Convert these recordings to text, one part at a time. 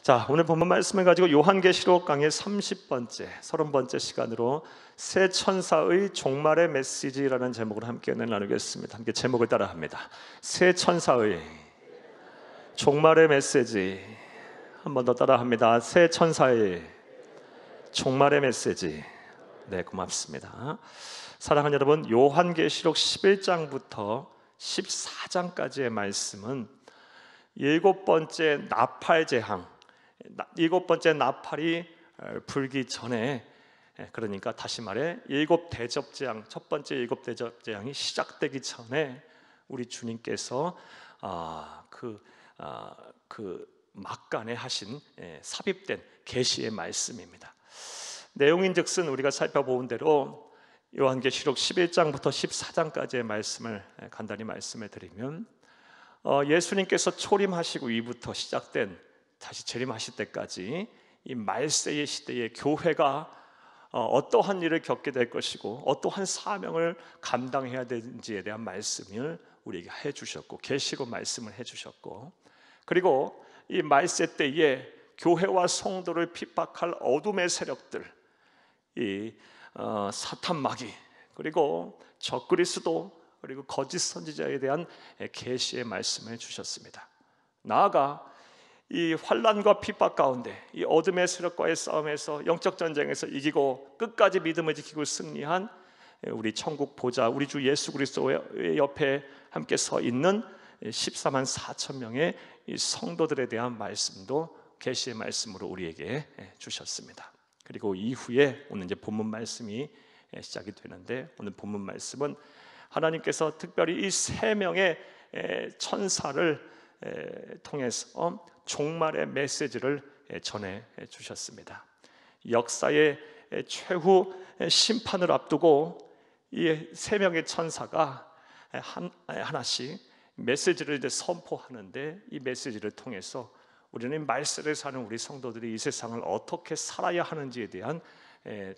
자, 오늘 본문 말씀을 가지고 요한계시록 강의 30번째 시간으로 새 천사의 종말의 메시지라는 제목으로 함께 나누겠습니다. 함께 제목을 따라합니다. 새 천사의 종말의 메시지. 한 번 더 따라합니다. 새 천사의 종말의 메시지. 네, 고맙습니다. 사랑하는 여러분, 요한계시록 11장부터 14장까지의 말씀은 일곱 번째 나팔 재앙, 일곱 번째 나팔이 불기 전에, 그러니까 다시 말해 일곱 대접 재앙, 첫 번째 일곱 대접 재앙이 시작되기 전에 우리 주님께서 그 막간에 하신 삽입된 계시의 말씀입니다. 내용인즉슨 우리가 살펴본 대로 요한계시록 11장부터 14장까지의 말씀을 간단히 말씀해 드리면, 예수님께서 초림하시고 이후부터 시작된 다시 재림하실 때까지 이 말세의 시대에 교회가 어떠한 일을 겪게 될 것이고 어떠한 사명을 감당해야 되는지에 대한 말씀을 우리에게 해주셨고, 계시로 말씀을 해주셨고, 그리고 이 말세 때에 교회와 성도를 핍박할 어둠의 세력들, 이 사탄 마귀, 그리고 적그리스도, 그리고 거짓 선지자에 대한 계시의 말씀을 주셨습니다. 나아가 이 환난과 핍박 가운데 이 어둠의 세력과의 싸움에서 영적 전쟁에서 이기고 끝까지 믿음을 지키고 승리한 우리 천국 보좌, 우리 주 예수 그리스도의 옆에 함께 서 있는 14만 4천 명의 이 성도들에 대한 말씀도 계시의 말씀으로 우리에게 주셨습니다. 그리고 이후에 오늘 이제 본문 말씀이 시작이 되는데, 오늘 본문 말씀은 하나님께서 특별히 이 세 명의 천사를 통해서 종말의 메시지를 전해 주셨습니다. 역사의 최후 심판을 앞두고 이 세 명의 천사가 하나씩 메시지를 이제 선포하는데, 이 메시지를 통해서 우리는 말세를 사는 우리 성도들이 이 세상을 어떻게 살아야 하는지에 대한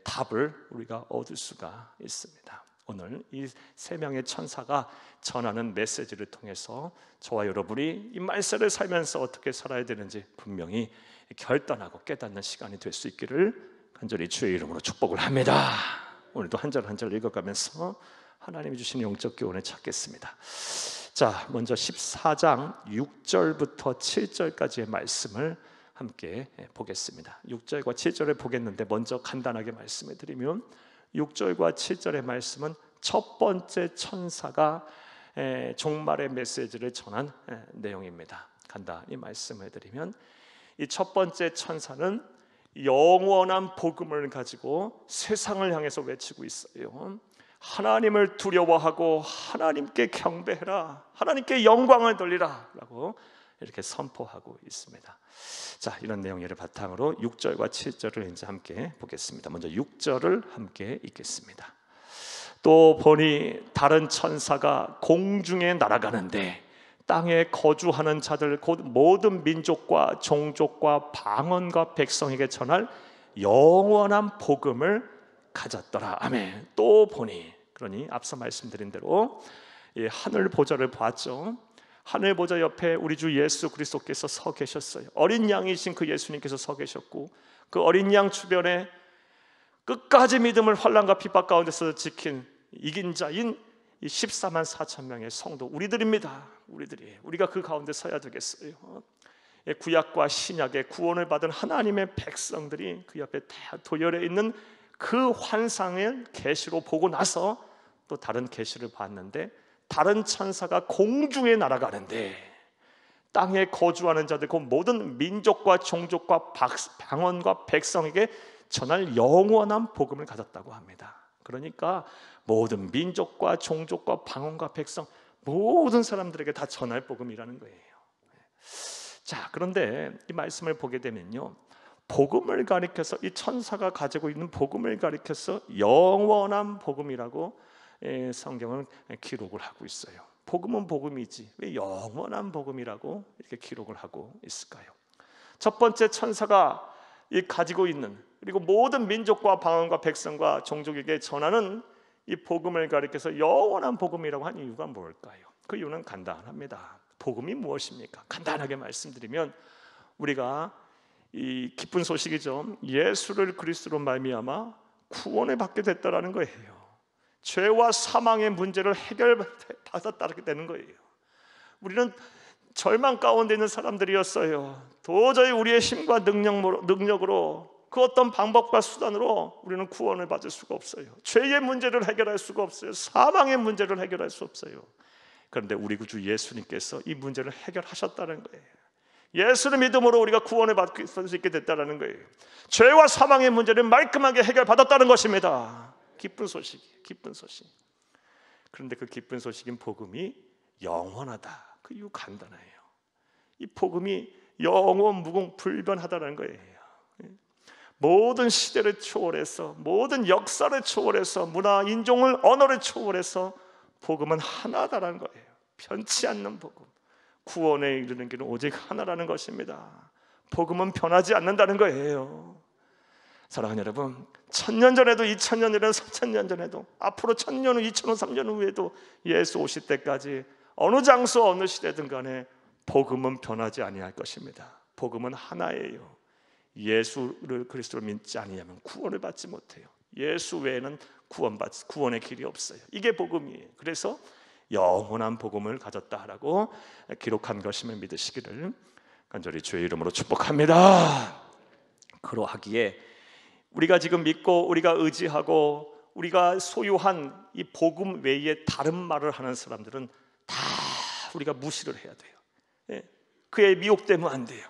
답을 우리가 얻을 수가 있습니다. 오늘 이 세 명의 천사가 전하는 메시지를 통해서 저와 여러분이 이 말세를 살면서 어떻게 살아야 되는지 분명히 결단하고 깨닫는 시간이 될 수 있기를 간절히 주의 이름으로 축복을 합니다. 오늘도 한 절 한 절 읽어가면서 하나님이 주신 영적 교훈을 찾겠습니다. 자, 먼저 14장 6절부터 7절까지의 말씀을 함께 보겠습니다. 6절과 7절을 보겠는데, 먼저 간단하게 말씀을 드리면 6절과 7절의 말씀은 첫 번째 천사가 종말의 메시지를 전한 내용입니다. 간단히 말씀을 드리면, 이 첫 번째 천사는 영원한 복음을 가지고 세상을 향해서 외치고 있어요. 하나님을 두려워하고 하나님께 경배해라, 하나님께 영광을 돌리라 라고 이렇게 선포하고 있습니다. 자, 이런 내용을 바탕으로 6절과 7절을 이제 함께 보겠습니다. 먼저 6절을 함께 읽겠습니다. 또 보니 다른 천사가 공중에 날아가는데 땅에 거주하는 자들 곧 모든 민족과 종족과 방언과 백성에게 전할 영원한 복음을 가졌더라. 아멘. 또 보니, 그러니 앞서 말씀드린 대로 하늘 보좌를 보았죠. 하늘 보좌 옆에 우리 주 예수 그리스도께서 서 계셨어요. 어린 양이신 그 예수님께서 서 계셨고, 그 어린 양 주변에 끝까지 믿음을 환난과 핍박 가운데서 지킨 이긴 자인 이 14만 4천 명의 성도, 우리들입니다. 우리가 그 가운데 서야 되겠어요. 구약과 신약의 구원을 받은 하나님의 백성들이 그 옆에 다 도열해 있는 그 환상을 계시로 보고 나서 또 다른 계시를 봤는데, 다른 천사가 공중에 날아가는데 땅에 거주하는 자들 그 모든 민족과 종족과 방언과 백성에게 전할 영원한 복음을 가졌다고 합니다. 그러니까 모든 민족과 종족과 방언과 백성, 모든 사람들에게 다 전할 복음이라는 거예요. 자, 그런데 이 말씀을 보게 되면요, 복음을 가리켜서, 이 천사가 가지고 있는 복음을 가리켜서 영원한 복음이라고 성경은 기록을 하고 있어요. 복음은 복음이지 왜 영원한 복음이라고 이렇게 기록을 하고 있을까요? 첫 번째 천사가 가지고 있는, 그리고 모든 민족과 방언과 백성과 종족에게 전하는 이 복음을 가리켜서 영원한 복음이라고 한 이유가 뭘까요? 그 이유는 간단합니다. 복음이 무엇입니까? 간단하게 말씀드리면, 우리가 이 기쁜 소식이죠. 예수를 그리스도로 말미암아 구원을 받게 됐다라는 거예요. 죄와 사망의 문제를 해결받았다게 되는 거예요. 우리는 절망 가운데 있는 사람들이었어요. 도저히 우리의 힘과 능력으로 그 어떤 방법과 수단으로 우리는 구원을 받을 수가 없어요. 죄의 문제를 해결할 수가 없어요. 사망의 문제를 해결할 수 없어요. 그런데 우리 구주 예수님께서 이 문제를 해결하셨다는 거예요. 예수를 믿음으로 우리가 구원을 받을 수 있게 됐다는 거예요. 죄와 사망의 문제를 말끔하게 해결받았다는 것입니다. 기쁜 소식이에요. 기쁜 소식. 그런데 그 기쁜 소식인 복음이 영원하다. 그 이유 간단해요. 이 복음이 영원 무궁 불변하다는 거예요. 모든 시대를 초월해서, 모든 역사를 초월해서, 문화, 인종을, 언어를 초월해서 복음은 하나다라는 거예요. 변치 않는 복음. 구원에 이르는 길은 오직 하나라는 것입니다. 복음은 변하지 않는다는 거예요. 사랑하는 여러분, 1000년 전에도 2000년 전에도 3000년 전에도 앞으로 1000년 후 2000년 후 3000년 후에도 예수 오실 때까지 어느 장소 어느 시대든 간에 복음은 변하지 아니할 것입니다. 복음은 하나예요. 예수를 그리스도를 믿지 아니하면 구원을 받지 못해요. 예수 외에는 구원의 길이 없어요. 이게 복음이에요. 그래서 영원한 복음을 가졌다라고 기록한 것임을 믿으시기를 간절히 주의 이름으로 축복합니다. 그러하기에 우리가 지금 믿고 우리가 의지하고 우리가 소유한 이 복음 외에 다른 말을 하는 사람들은 다 우리가 무시를 해야 돼요. 그의 미혹되면 안 돼요.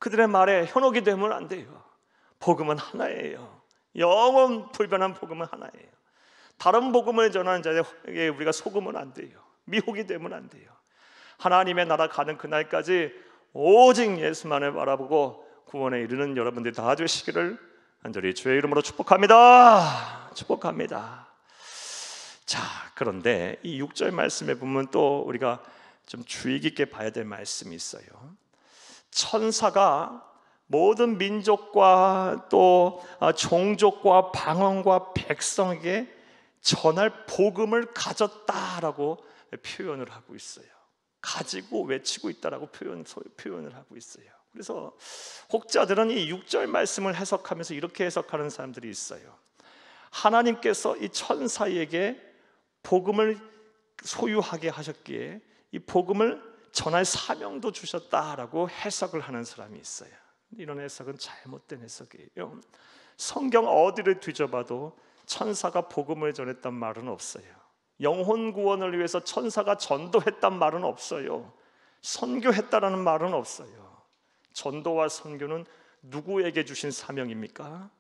그들의 말에 현혹이 되면 안 돼요. 복음은 하나예요. 영원 불변한 복음은 하나예요. 다른 복음을 전하는 자에게 우리가 속으면 안 돼요. 미혹이 되면 안 돼요. 하나님의 나라 가는 그날까지 오직 예수만을 바라보고 구원에 이르는 여러분들이 다 되시기를 간절히 주의 이름으로 축복합니다. 축복합니다. 자, 그런데 이 6절 말씀에 보면 또 우리가 좀 주의 깊게 봐야 될 말씀이 있어요. 천사가 모든 민족과 또 종족과 방언과 백성에게 전할 복음을 가졌다라고 표현을 하고 있어요. 가지고 외치고 있다라고 표현을 하고 있어요. 그래서 혹자들은 이 6절 말씀을 해석하면서 이렇게 해석하는 사람들이 있어요. 하나님께서 이 천사에게 복음을 소유하게 하셨기에 이 복음을 전할 사명도 주셨다라고 해석을 하는 사람이 있어요. 이런 해석은 잘못된 해석이에요. 성경 어디를 뒤져봐도 천사가 복음을 전했단 말은 없어요. 영혼 구원을 위해서 천사가 전도했단 말은 없어요. 선교했다라는 말은 없어요. 전도와 선교는 누구에게 주신 사명입니까?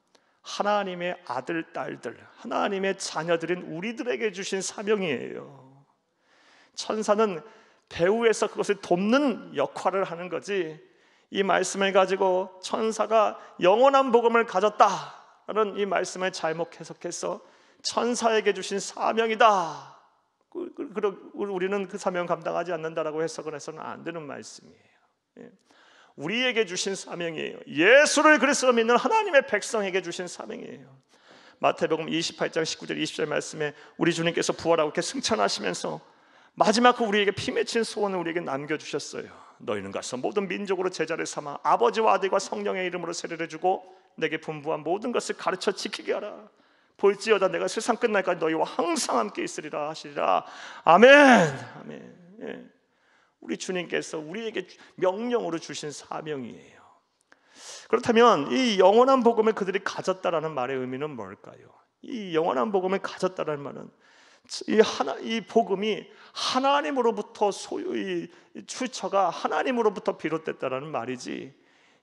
하나님의 아들, 딸들, 하나님의 자녀들인 우리들에게 주신 사명이에요. 천사는 배후에서 그것을 돕는 역할을 하는 거지, 이 말씀을 가지고 천사가 영원한 복음을 가졌다라는 이 말씀을 잘못 해석해서 천사에게 주신 사명이다, 우리는 그 사명 감당하지 않는다라고 해석을 해서는 안 되는 말씀이에요. 우리에게 주신 사명이에요. 예수를 그리스도로 믿는 하나님의 백성에게 주신 사명이에요. 마태복음 28장 19절 20절 말씀에 우리 주님께서 부활하고 이렇게 승천하시면서 마지막 우리에게 피 맺힌 소원을 우리에게 남겨주셨어요. 너희는 가서 모든 민족으로 제자를 삼아 아버지와 아들과 성령의 이름으로 세례를 주고 내게 분부한 모든 것을 가르쳐 지키게 하라. 볼지어다 내가 세상 끝날까지 너희와 항상 함께 있으리라 하시리라. 아멘. 아멘. 우리 주님께서 우리에게 명령으로 주신 사명이에요. 그렇다면 이 영원한 복음을 그들이 가졌다라는 말의 의미는 뭘까요? 이 영원한 복음을 가졌다라는 말은 이 복음이 하나님으로부터 소유의 출처가 하나님으로부터 비롯됐다라는 말이지,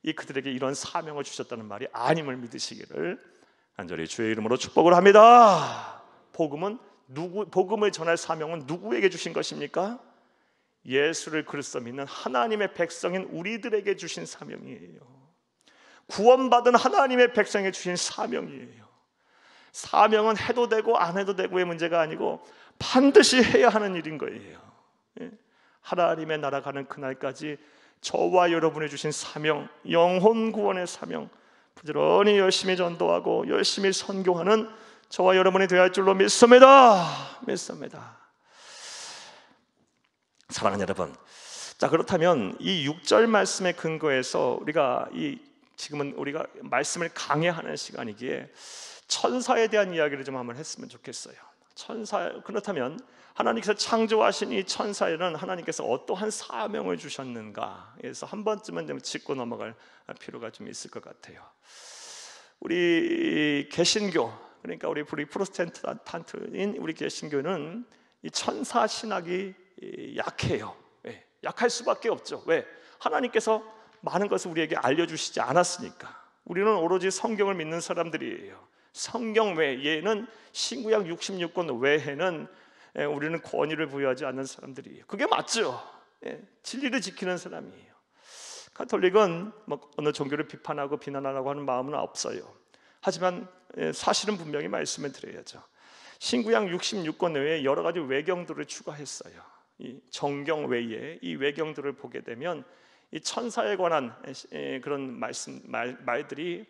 이 그들에게 이런 사명을 주셨다는 말이 아님을 믿으시기를 간절히 주의 이름으로 축복을 합니다. 복음을 전할 사명은 누구에게 주신 것입니까? 예수를 그리스도 믿는 하나님의 백성인 우리들에게 주신 사명이에요. 구원받은 하나님의 백성에게 주신 사명이에요. 사명은 해도 되고 안 해도 되고의 문제가 아니고 반드시 해야 하는 일인 거예요. 하나님의 나라 가는 그날까지 저와 여러분이 주신 사명, 영혼 구원의 사명, 부지런히 열심히 전도하고 열심히 선교하는 저와 여러분이 되어야 할 줄로 믿습니다. 사랑하는 여러분, 자, 그렇다면 이 6절 말씀에 근거해서 우리가 이 지금은 우리가 말씀을 강해하는 시간이기에 천사에 대한 이야기를 좀 한번 했으면 좋겠어요. 그렇다면 하나님께서 창조하신 이 천사에는 하나님께서 어떠한 사명을 주셨는가, 그래서 한 번쯤은 좀 짚고 넘어갈 필요가 좀 있을 것 같아요. 우리 개신교, 그러니까 우리 프로테스탄트인 우리 개신교는 이 천사 신학이 약해요. 약할 수밖에 없죠. 왜? 하나님께서 많은 것을 우리에게 알려주시지 않았으니까. 우리는 오로지 성경을 믿는 사람들이에요. 성경 외에는, 신구약 66권 외에는 우리는 권위를 부여하지 않는 사람들이에요. 그게 맞죠. 진리를 지키는 사람이에요. 가톨릭은 어느 종교를 비판하고 비난하려고 하는 마음은 없어요. 하지만 사실은 분명히 말씀을 드려야죠. 신구약 66권 외에 여러 가지 외경들을 추가했어요. 이 정경 외에 이 외경들을 보게 되면 이 천사에 관한 그런 말들이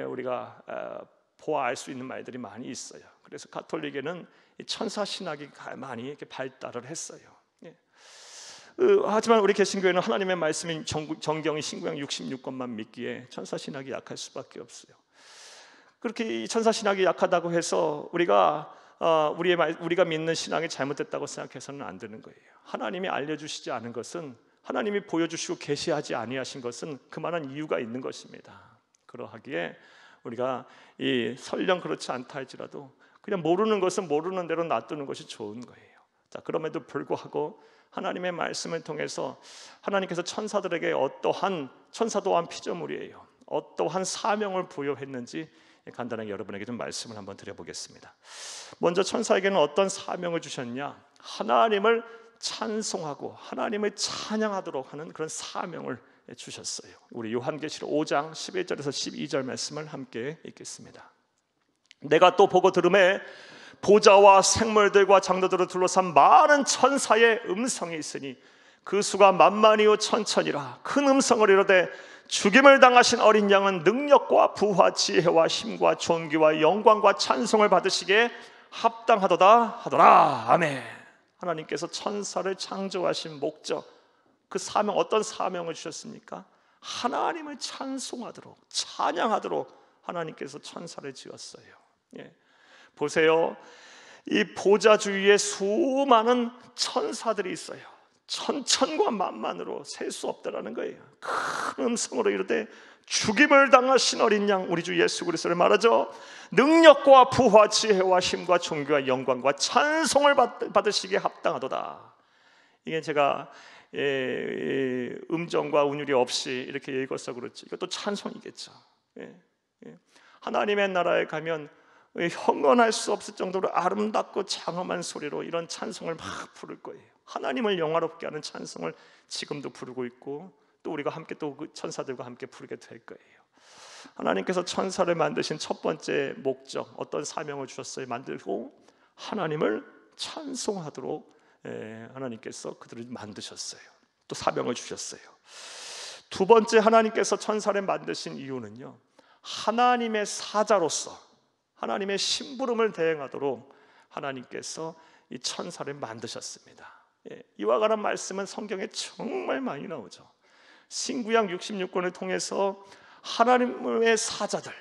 우리가 보아 알 수 있는 말들이 많이 있어요. 그래서 가톨릭에는 이 천사 신학이 많이 이렇게 발달을 했어요. 하지만 우리 개신교회는 하나님의 말씀인 정경이 신구약 66권만 믿기에 천사 신학이 약할 수밖에 없어요. 그렇게 이 천사 신학이 약하다고 해서 우리가 믿는 신앙이 잘못됐다고 생각해서는 안 되는 거예요. 하나님이 알려주시지 않은 것은, 하나님이 보여주시고 계시하지 아니하신 것은 그만한 이유가 있는 것입니다. 그러하기에 우리가 설령 그렇지 않다 할지라도 그냥 모르는 것은 모르는 대로 놔두는 것이 좋은 거예요. 자, 그럼에도 불구하고 하나님의 말씀을 통해서 하나님께서 천사들에게 천사 또한 피조물이에요. 어떠한 사명을 부여했는지 간단하게 여러분에게 좀 말씀을 한번 드려보겠습니다. 먼저 천사에게는 어떤 사명을 주셨냐? 하나님을 찬송하고 하나님을 찬양하도록 하는 그런 사명을 주셨어요. 우리 요한계시록 5장 11절에서 12절 말씀을 함께 읽겠습니다. 내가 또 보고 들음에 보좌와 생물들과 장로들을 둘러싼 많은 천사의 음성이 있으니 그 수가 만만이요 천천이라. 큰 음성을 이르되 죽임을 당하신 어린 양은 능력과 부와 지혜와 힘과 존귀와 영광과 찬송을 받으시기에 합당하도다 하더라. 아멘. 하나님께서 천사를 창조하신 목적, 그 사명, 어떤 사명을 주셨습니까? 하나님을 찬송하도록, 찬양하도록 하나님께서 천사를 지었어요. 보세요, 이 보좌 주위에 수많은 천사들이 있어요. 천천과 만만으로 셀 수 없다라는 거예요. 큰 음성으로 이르되 죽임을 당하신 어린 양, 우리 주 예수 그리스도를 말하죠. 능력과 부와 지혜와 힘과 존귀와 영광과 찬송을 받으시기에 합당하도다. 이게 제가 음정과 운율이 없이 이렇게 읽어서 그렇지, 이것도 찬송이겠죠. 하나님의 나라에 가면 형언할 수 없을 정도로 아름답고 장엄한 소리로 이런 찬송을 막 부를 거예요. 하나님을 영화롭게 하는 찬송을 지금도 부르고 있고, 또 우리가 함께 또 그 천사들과 함께 부르게 될 거예요. 하나님께서 천사를 만드신 첫 번째 목적, 어떤 사명을 주셨어요? 만들고 하나님을 찬송하도록 하나님께서 그들을 만드셨어요. 또 사명을 주셨어요. 두 번째, 하나님께서 천사를 만드신 이유는요, 하나님의 사자로서 하나님의 심부름을 대행하도록 하나님께서 이 천사를 만드셨습니다. 이와 관한 말씀은 성경에 정말 많이 나오죠. 신구약 66권을 통해서 하나님의 사자들,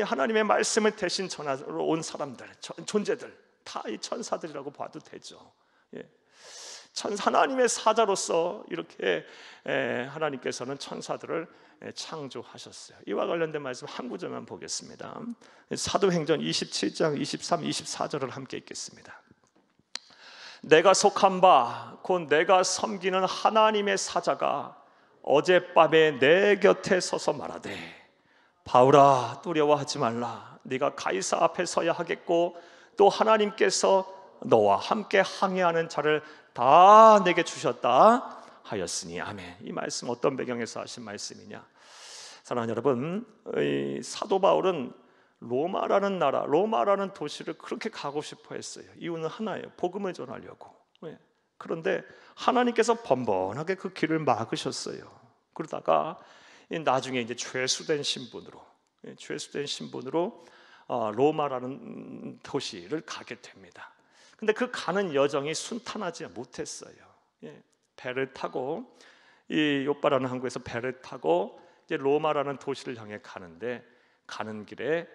하나님의 말씀을 대신 전하러 온 사람들, 존재들, 다 이 천사들이라고 봐도 되죠. 하나님의 사자로서 이렇게 하나님께서는 천사들을 창조하셨어요. 이와 관련된 말씀 한 구절만 보겠습니다. 사도행전 27장 23, 24절을 함께 읽겠습니다. 내가 속한 바 곧 내가 섬기는 하나님의 사자가 어젯밤에 내 곁에 서서 말하되 바울아 두려워하지 말라. 네가 가이사 앞에 서야 하겠고 또 하나님께서 너와 함께 항해하는 자를 다 내게 주셨다 하였으니. 아멘. 이 말씀 어떤 배경에서 하신 말씀이냐? 사랑하는 여러분, 사도 바울은 로마라는 나라, 로마라는 도시를 그렇게 가고 싶어 했어요. 이유는 하나예요. 복음을 전하려고. 그런데 하나님께서 번번하게 그 길을 막으셨어요. 그러다가 나중에 이제 죄수된 신분으로 로마라는 도시를 가게 됩니다. 근데 그 가는 여정이 순탄하지 못했어요. 배를 타고, 이 요빠라는 항구에서 배를 타고 이제 로마라는 도시를 향해 가는데, 가는 길에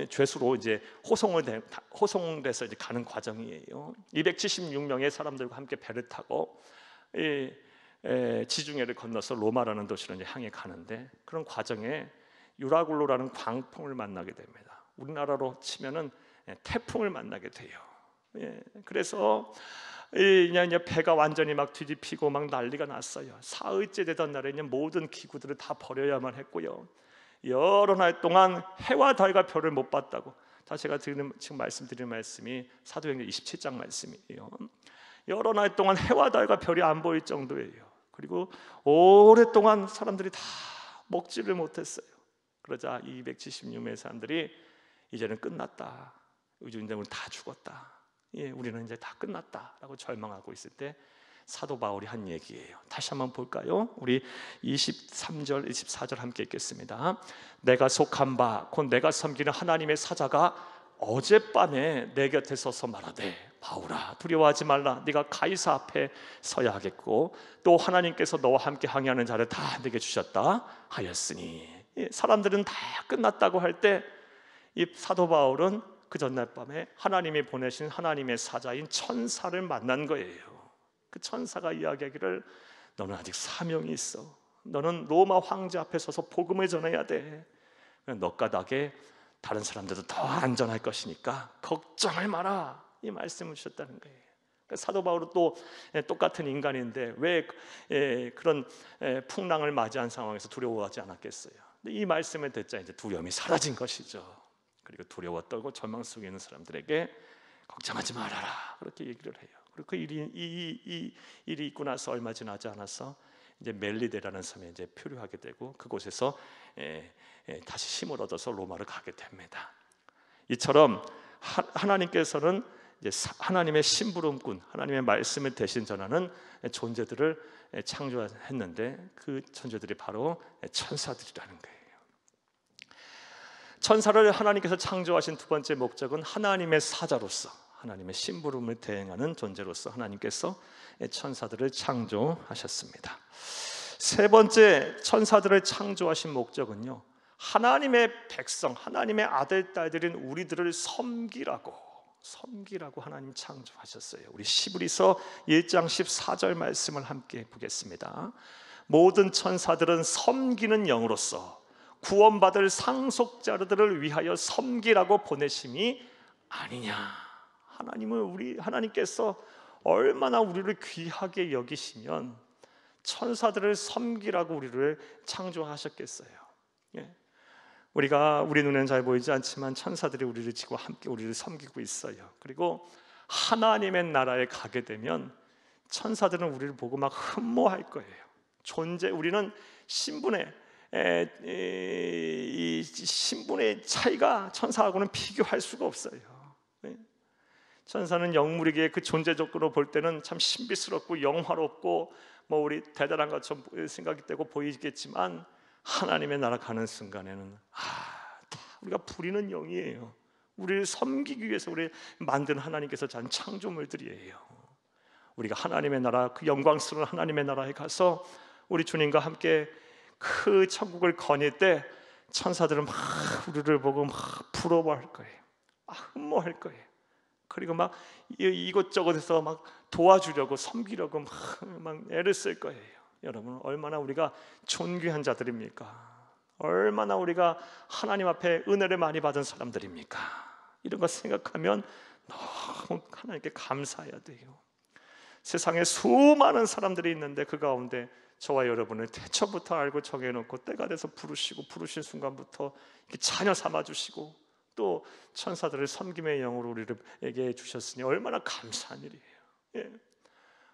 죄수로 이제 호송돼서 이제 가는 과정이에요. 276명의 사람들과 함께 배를 타고 지중해를 건너서 로마라는 도시로 이제 향해 가는데, 그런 과정에 유라굴로라는 광풍을 만나게 됩니다. 우리나라로 치면은 태풍을 만나게 돼요. 그래서 그냥 배가 완전히 막 뒤집히고 막 난리가 났어요. 사흘째 되던 날에 모든 기구들을 다 버려야만 했고요. 여러 날 동안 해와 달과 별을 못 봤다고. 다 제가 지금 말씀드리는 말씀이 사도행전 27장 말씀이에요. 여러 날 동안 해와 달과 별이 안 보일 정도예요. 그리고 오랫동안 사람들이 다 먹지를 못했어요. 그러자 276명의 사람들이 이제는 끝났다, 우주인들은 다 죽었다, 우리는 이제 다 끝났다라고 절망하고 있을 때 사도 바울이 한 얘기예요. 다시 한번 볼까요? 우리 23절 24절 함께 읽겠습니다. 내가 속한 바 곧 내가 섬기는 하나님의 사자가 어젯밤에 내 곁에 서서 말하되, 바울아 두려워하지 말라. 네가 가이사 앞에 서야 하겠고 또 하나님께서 너와 함께 항해하는 자를 다 내게 주셨다 하였으니. 사람들은 다 끝났다고 할 때 이 사도 바울은 그 전날 밤에 하나님이 보내신 하나님의 사자인 천사를 만난 거예요. 그 천사가 이야기하기를, 너는 아직 사명이 있어. 너는 로마 황제 앞에 서서 복음을 전해야 돼. 너 까닭에 다른 사람들도 더 안전할 것이니까 걱정을 마라, 이 말씀을 주셨다는 거예요. 사도 바울은 또 똑같은 인간인데 왜 그런 풍랑을 맞이한 상황에서 두려워하지 않았겠어요? 이 말씀을 듣자 이제 두려움이 사라진 것이죠. 그리고 두려워 떨고 절망 속에 있는 사람들에게 걱정하지 말아라, 그렇게 얘기를 해요. 그리고 그 일이 있고 나서 얼마 지나지 않아서 이제 멜리데라는 섬에 이제 표류하게 되고, 그곳에서 다시 힘을 얻어서 로마를 가게 됩니다. 이처럼 하나님께서는 이제 하나님의 심부름꾼, 하나님의 말씀을 대신 전하는 존재들을 창조했는데, 그 존재들이 바로 천사들이라는 거예요. 천사를 하나님께서 창조하신 두 번째 목적은 하나님의 사자로서, 하나님의 심부름을 대행하는 존재로서 하나님께서 천사들을 창조하셨습니다. 세 번째 천사들을 창조하신 목적은요, 하나님의 백성, 하나님의 아들, 딸들인 우리들을 섬기라고 하나님 창조하셨어요. 우리 시브리서 1장 14절 말씀을 함께 보겠습니다. 모든 천사들은 섬기는 영으로서 구원받을 상속자들을 위하여 섬기라고 보내심이 아니냐. 하나님께서 얼마나 우리를 귀하게 여기시면 천사들을 섬기라고 우리를 창조하셨겠어요. 우리 눈에는 잘 보이지 않지만 천사들이 우리를 지고 함께 우리를 섬기고 있어요. 그리고 하나님의 나라에 가게 되면 천사들은 우리를 보고 막 흠모할 거예요. 우리는 이 신분의 차이가 천사하고는 비교할 수가 없어요. 천사는 영물에게 그 존재적으로 볼 때는 참 신비스럽고 영화롭고 우리 대단한 것처럼 생각이 되고 보이겠지만, 하나님의 나라 가는 순간에는 다 우리가 부리는 영이에요. 우리를 섬기기 위해서 우리 만든 하나님께서 잔 창조물들이에요. 우리가 하나님의 나라, 그 영광스러운 하나님의 나라에 가서 우리 주님과 함께 그 천국을 거닐 때 천사들은 막 우리를 보고 막 부러워할 거예요. 막 흠모할 거예요. 그리고 막 이곳저곳에서 막 도와주려고 섬기려고 막 애를 쓸 거예요. 여러분, 얼마나 우리가 존귀한 자들입니까? 얼마나 우리가 하나님 앞에 은혜를 많이 받은 사람들입니까? 이런 거 생각하면 너무 하나님께 감사해야 돼요. 세상에 수많은 사람들이 있는데 그 가운데 저와 여러분을 태초부터 알고 정해놓고 때가 돼서 부르신 순간부터 자녀 삼아주시고 또 천사들을 섬김의 영으로 우리에게 주셨으니 얼마나 감사한 일이에요.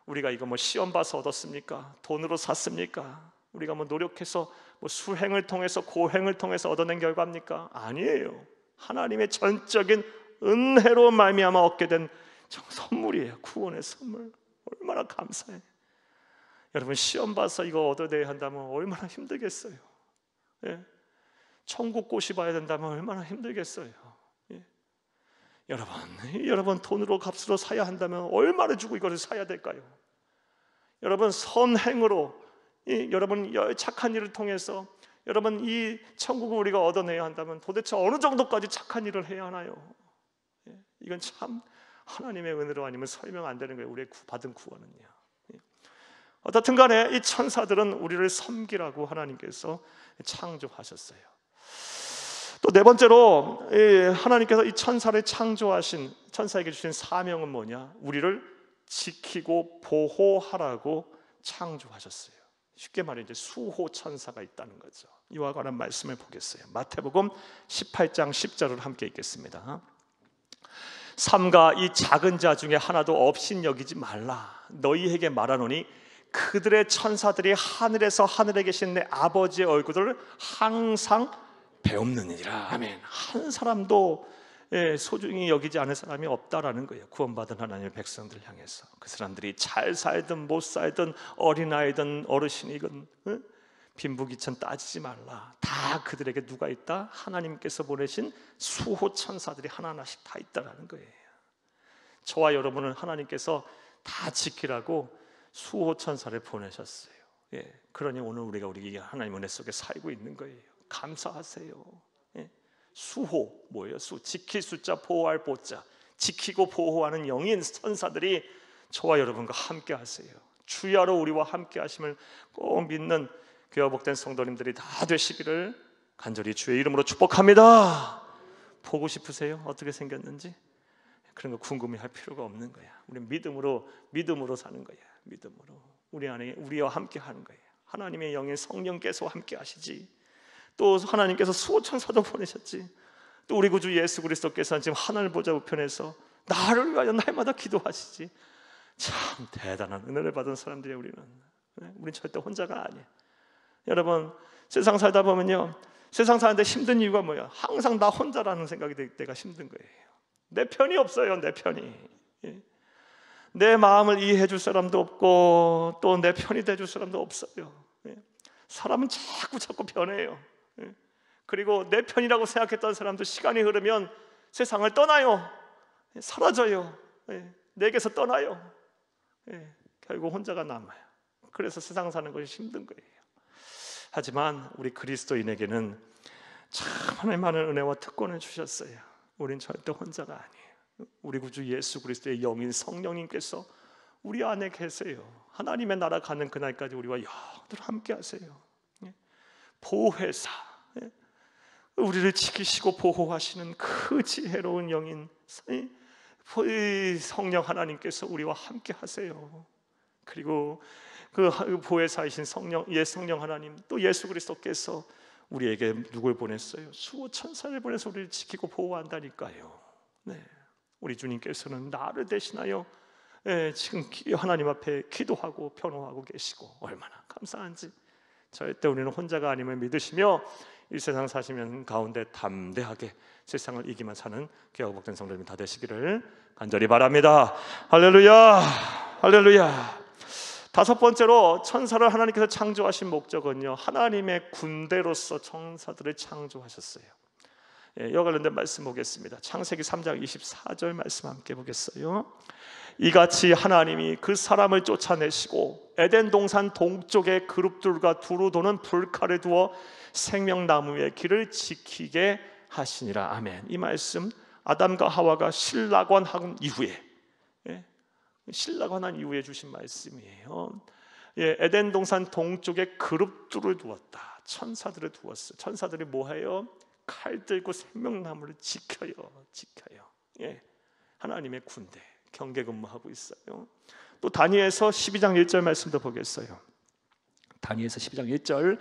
우리가 이거 시험 봐서 얻었습니까? 돈으로 샀습니까? 우리가 노력해서 수행을 통해서 고행을 통해서 얻어낸 결과입니까? 아니에요. 하나님의 전적인 은혜로 말미암아 얻게 된 선물이에요. 구원의 선물. 얼마나 감사해요. 여러분, 시험 봐서 이거 얻어내야 한다면 얼마나 힘들겠어요. 천국 꼬시봐야 된다면 얼마나 힘들겠어요. 여러분 돈으로 값으로 사야 한다면 얼마를 주고 이것을 사야 될까요? 여러분, 선행으로 여러분 착한 일을 통해서 여러분 이 천국을 우리가 얻어내야 한다면 도대체 어느 정도까지 착한 일을 해야 하나요? 이건 참 하나님의 은혜로 아니면 설명 안 되는 거예요. 우리의 받은 구원은요. 어떻든 간에 이 천사들은 우리를 섬기라고 하나님께서 창조하셨어요. 또 네 번째로 하나님께서 이 천사를 창조하신, 천사에게 주신 사명은 뭐냐? 우리를 지키고 보호하라고 창조하셨어요. 쉽게 말해 이제 수호 천사가 있다는 거죠. 이와 관한 말씀을 보겠어요. 마태복음 18장 10절을 함께 읽겠습니다. 삼가 이 작은 자 중에 하나도 없인 여기지 말라. 너희에게 말하노니 그들의 천사들이 하늘에서 하늘에 계신 내 아버지의 얼굴을 항상 배움느니라. 아멘. 한 사람도 소중히 여기지 않을 사람이 없다라는 거예요. 구원받은 하나님의 백성들 향해서. 그 사람들이 잘 살든 못 살든 어린아이든 어르신이든 빈부귀천 따지지 말라. 다 그들에게 누가 있다? 하나님께서 보내신 수호 천사들이 하나하나씩 다 있다라는 거예요. 저와 여러분은 하나님께서 다 지키라고 수호 천사를 보내셨어요. 그러니 오늘 우리 하나님 은혜 속에 살고 있는 거예요. 감사하세요. 수호 뭐예요? 지킬 숫자, 보호할 보자. 지키고 보호하는 영인 천사들이 저와 여러분과 함께 하세요. 주야로 우리와 함께 하심을 꼭 믿는 귀와 복된 성도님들이 다 되시기를 간절히 주의 이름으로 축복합니다. 보고 싶으세요? 어떻게 생겼는지? 그런 거 궁금해할 필요가 없는 거야. 우리는 믿음으로 사는 거야. 믿음으로 우리 안에 우리와 함께 하는 거예요. 하나님의 영의 성령께서 함께 하시지. 또 하나님께서 수호천사도 보내셨지. 또 우리 구주 예수 그리스도께서는 지금 하늘 보좌 우편에서 나를 위하여 날마다 기도하시지. 참 대단한 은혜를 받은 사람들이에요. 우리는 절대 혼자가 아니에요. 여러분 세상 살다 보면요, 세상 사는데 힘든 이유가 뭐야? 항상 나 혼자라는 생각이 들 때가 힘든 거예요. 내 편이 없어요. 내 편이. 내 마음을 이해해 줄 사람도 없고 또 내 편이 돼 줄 사람도 없어요. 사람은 자꾸 변해요. 그리고 내 편이라고 생각했던 사람도 시간이 흐르면 세상을 떠나요. 사라져요. 내게서 떠나요. 결국 혼자가 남아요. 그래서 세상 사는 것이 힘든 거예요. 하지만 우리 그리스도인에게는 참 많은 은혜와 특권을 주셨어요. 우린 절대 혼자가 아니에요. 우리 구주 예수 그리스도의 영인 성령님께서 우리 안에 계세요. 하나님의 나라 가는 그날까지 우리와 영원히 함께 하세요. 보혜사, 우리를 지키시고 보호하시는 그 지혜로운 영인 성령 하나님께서 우리와 함께 하세요. 그리고 그 보혜사이신 성령, 성령 하나님, 또 예수 그리스도께서 우리에게 누굴 보냈어요? 수호 천사를 보내서 우리를 지키고 보호한다니까요. 우리 주님께서는 나를 대신하여 지금 하나님 앞에 기도하고 변호하고 계시고 얼마나 감사한지. 절대 우리는 혼자가 아님을 믿으시며 이 세상 사시면 가운데 담대하게 세상을 이기만 사는 귀하고 복된 성도님 다 되시기를 간절히 바랍니다. 할렐루야, 할렐루야. 다섯 번째로 천사를 하나님께서 창조하신 목적은요, 하나님의 군대로서 천사들을 창조하셨어요. 이와 관련된 말씀 보겠습니다. 창세기 3장 24절 말씀 함께 보겠어요. 이같이 하나님이 그 사람을 쫓아내시고 에덴 동산 동쪽에 그룹들과 두루 도는 불칼에 두어 생명나무의 길을 지키게 하시니라. 아멘. 이 말씀 아담과 하와가 신라관한 이후에 신라관한 이후에 주신 말씀이에요. 에덴 동산 동쪽에 그룹들을 두었다. 천사들을 두었어요. 천사들이 뭐해요? 칼 들고 생명나무를 지켜요. 하나님의 군대 경계 근무하고 있어요. 또 다니엘서 12장 1절 말씀도 보겠어요. 다니엘서 12장 1절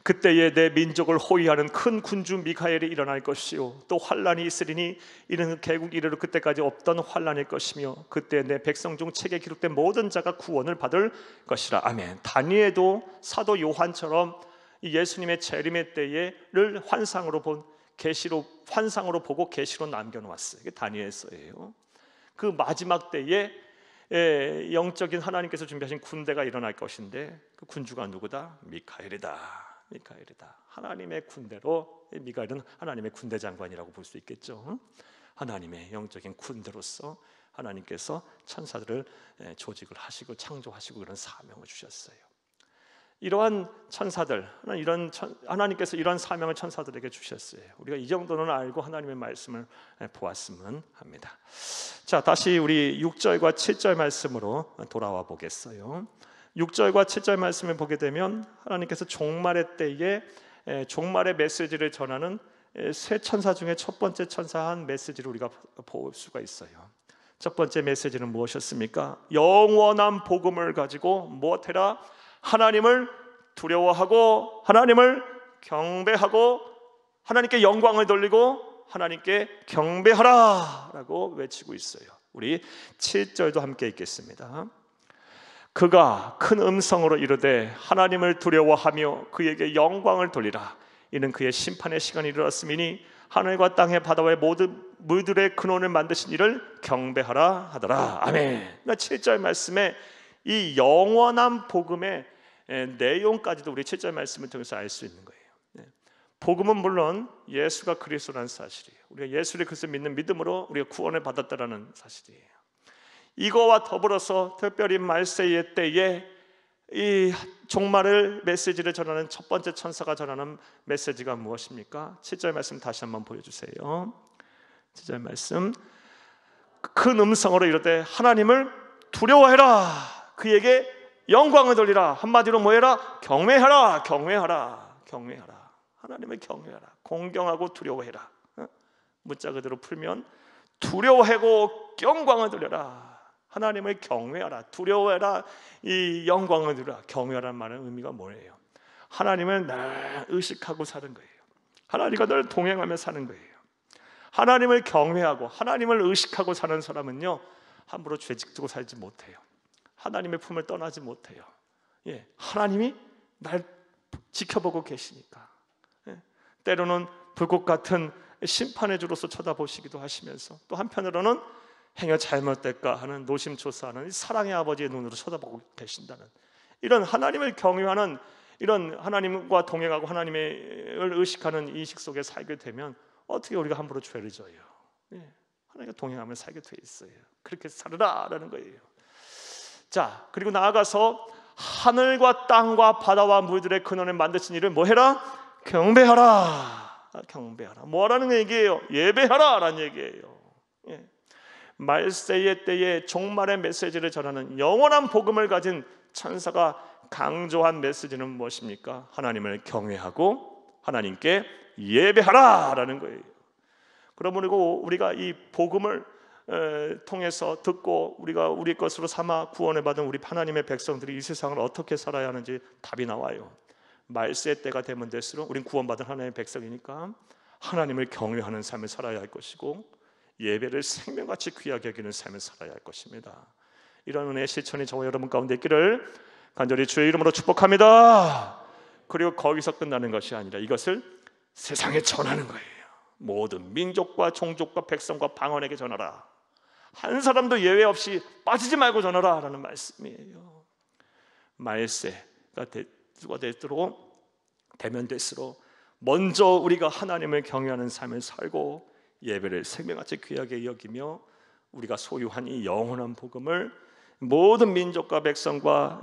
그때에 내 민족을 호위하는 큰 군주 미카엘이 일어날 것이요 또 환란이 있으리니 이는 개국 이래로 그때까지 없던 환란일 것이며 그때 내 백성 중 책에 기록된 모든 자가 구원을 받을 것이라. 아멘. 다니엘도 사도 요한처럼 예수님의 재림의 때를 환상으로 본 계시로 환상으로 보고 계시로 남겨놓았어요. 이게 다니엘서예요. 그 마지막 때에 영적인 하나님께서 준비하신 군대가 일어날 것인데 그 군주가 누구다? 미카엘이다. 하나님의 군대로, 미카엘은 하나님의 군대 장관이라고 볼 수 있겠죠. 하나님의 영적인 군대로서 하나님께서 천사들을 조직을 하시고 창조하시고 그런 사명을 주셨어요. 이러한 천사들, 하나님께서 이런 사명을 천사들에게 주셨어요. 우리가 이 정도는 알고 하나님의 말씀을 보았으면 합니다. 자, 다시 우리 6절과 7절 말씀으로 돌아와 보겠어요. 6절과 7절 말씀을 보게 되면 하나님께서 종말의 때에 종말의 메시지를 전하는 세 천사 중에 첫 번째 천사 한 메시지를 우리가 볼 수가 있어요. 첫 번째 메시지는 무엇이었습니까? 영원한 복음을 가지고 무엇해라? 하나님을 두려워하고 하나님을 경배하고 하나님께 영광을 돌리고 하나님께 경배하라 라고 외치고 있어요. 우리 7절도 함께 읽겠습니다. 그가 큰 음성으로 이르되 하나님을 두려워하며 그에게 영광을 돌리라. 이는 그의 심판의 시간이 이르렀음이니 하늘과 땅의 바다와 모든 물들의 근원을 만드신 이를 경배하라 하더라. 아멘. 7절 말씀에 이 영원한 복음의 내용까지도 우리 7절 말씀을 통해서 알 수 있는 거예요. 복음은 물론 예수가 그리스도라는 사실이에요. 우리가 예수를 그리스도 믿는 믿음으로 우리가 구원을 받았다라는 사실이에요. 이거와 더불어서 특별히 말세의 때에 이 종말을 메시지를 전하는 첫 번째 천사가 전하는 메시지가 무엇입니까? 7절 말씀 다시 한번 보여주세요. 7절 말씀, 큰 음성으로 이르되 하나님을 두려워해라. 그에게 영광을 돌리라. 한마디로 뭐해라? 경외하라. 경외하라. 경외하라. 하나님을 경외하라. 공경하고 두려워해라. 문자 그대로 풀면 두려워하고 영광을 돌려라. 하나님을 경외하라. 두려워해라. 이 영광을 돌려라. 경외하라는 말은 의미가 뭐예요? 하나님을 늘 의식하고 사는 거예요. 하나님과 늘 동행하며 사는 거예요. 하나님을 경외하고 하나님을 의식하고 사는 사람은요, 함부로 죄 짓고 살지 못해요. 하나님의 품을 떠나지 못해요. 하나님이 날 지켜보고 계시니까. 때로는 불꽃 같은 심판의 주로서 쳐다보시기도 하시면서 또 한편으로는 행여 잘못될까 하는 노심초사하는 사랑의 아버지의 눈으로 쳐다보고 계신다는 이런 하나님을 경외하는, 이런 하나님과 동행하고 하나님을 의식하는 인식 속에 살게 되면 어떻게 우리가 함부로 죄를 져요? 하나님과 동행하며 살게 돼 있어요. 그렇게 살으라라는 거예요. 자, 그리고 나아가서 하늘과 땅과 바다와 물들의 근원을 만드신 이를 뭐해라? 경배하라. 경배하라. 뭐라는 얘기예요? 예배하라라는 얘기예요. 말세의 때에 종말의 메시지를 전하는 영원한 복음을 가진 천사가 강조한 메시지는 무엇입니까? 하나님을 경외하고 하나님께 예배하라라는 거예요. 그러므로 우리가 이 복음을 통해서 듣고 우리가 우리 것으로 삼아 구원을 받은 우리 하나님의 백성들이 이 세상을 어떻게 살아야 하는지 답이 나와요. 말세 때가 되면 될수록 우린 구원받은 하나님의 백성이니까 하나님을 경외하는 삶을 살아야 할 것이고 예배를 생명같이 귀하게 여기는 삶을 살아야 할 것입니다. 이런 은혜의 실천이 저와 여러분 가운데 있기를 간절히 주의 이름으로 축복합니다. 그리고 거기서 끝나는 것이 아니라 이것을 세상에 전하는 거예요. 모든 민족과 종족과 백성과 방언에게 전하라. 한 사람도 예외 없이 빠지지 말고 전하라 라는 말씀이에요. 말세가 되면 될수록 먼저 우리가 하나님을 경외하는 삶을 살고 예배를 생명같이 귀하게 여기며 우리가 소유한 이 영원한 복음을 모든 민족과 백성과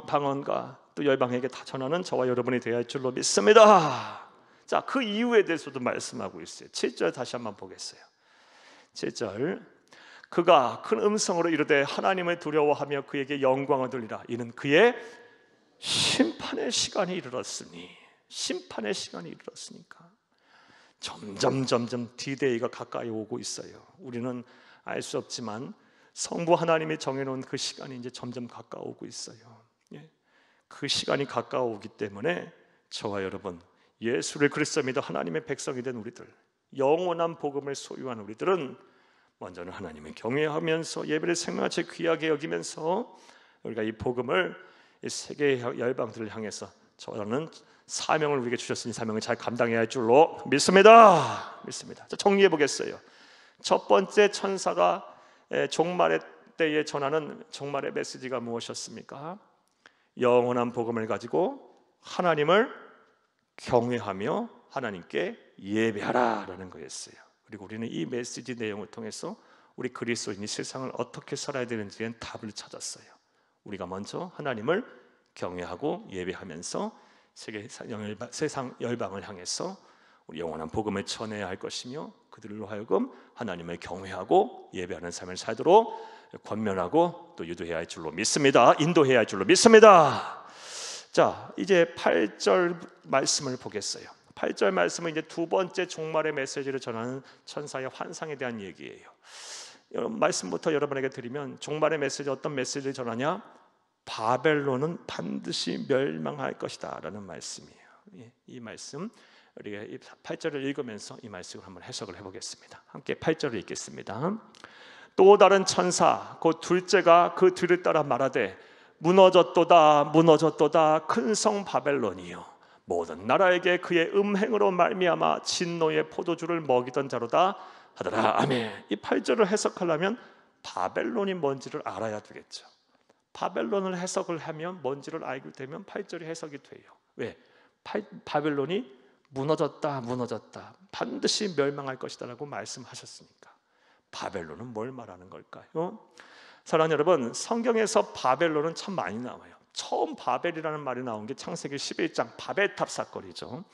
방언과 또 열방에게 다 전하는 저와 여러분이 되어야 할 줄로 믿습니다. 자, 그 이유에 대해서도 말씀하고 있어요. 7절 다시 한번 보겠어요. 7절, 그가 큰 음성으로 이르되 하나님을 두려워하며 그에게 영광을 돌리라. 이는 그의 심판의 시간이 이르렀으니, 심판의 시간이 이르렀으니까 점점 디데이가 가까이 오고 있어요. 우리는 알 수 없지만 성부 하나님이 정해놓은 그 시간이 이제 점점 가까워오고 있어요. 그 시간이 가까워오기 때문에 저와 여러분, 예수를 그리스도 믿어 하나님의 백성이 된 우리들, 영원한 복음을 소유한 우리들은 먼저는 하나님을 경외하면서 예배를 생명같이 귀하게 여기면서 우리가 이 복음을 이 세계 열방들을 향해서 저는 사명을 우리에게 주셨으니 사명을 잘 감당해야 할 줄로 믿습니다. 자, 정리해 보겠어요. 첫 번째 천사가 종말의 때에 전하는 종말의 메시지가 무엇이었습니까? 영원한 복음을 가지고 하나님을 경외하며 하나님께 예배하라라는 거였어요. 그리고 우리는 이 메시지 내용을 통해서 우리 그리스도인이 세상을 어떻게 살아야 되는지에 답을 찾았어요. 우리가 먼저 하나님을 경외하고 예배하면서 세상 열방을 향해서 우리 영원한 복음을 전해야 할 것이며, 그들로 하여금 하나님을 경외하고 예배하는 삶을 살도록 권면하고 또 유도해야 할 줄로 믿습니다. 인도해야 할 줄로 믿습니다. 자, 이제 8절 말씀을 보겠어요. 8절 말씀은 이제 두 번째 종말의 메시지를 전하는 천사의 환상에 대한 얘기예요. 말씀부터 여러분에게 드리면, 종말의 메시지, 어떤 메시지를 전하냐? 바벨론은 반드시 멸망할 것이다 라는 말씀이에요. 이 말씀, 우리가 8절을 읽으면서 이 말씀을 한번 해석을 해보겠습니다. 함께 8절을 읽겠습니다. 또 다른 천사 곧 둘째가 그 뒤를 따라 말하되 무너졌도다 무너졌도다 큰 성 바벨론이요 모든 나라에게 그의 음행으로 말미암아 진노의 포도주를 먹이던 자로다 하더라. 아멘. 이 8절을 해석하려면 바벨론이 뭔지를 알아야 되겠죠. 바벨론을 해석을 하면, 뭔지를 알게 되면 8절이 해석이 돼요. 왜? 바벨론이 무너졌다 무너졌다 반드시 멸망할 것이다 라고 말씀하셨으니까. 바벨론은 뭘 말하는 걸까요? 사랑하는 여러분, 성경에서 바벨론은 참 많이 나와요. 처음 바벨이라는 말이 나온 게 창세기 11장 바벨탑 사건이죠.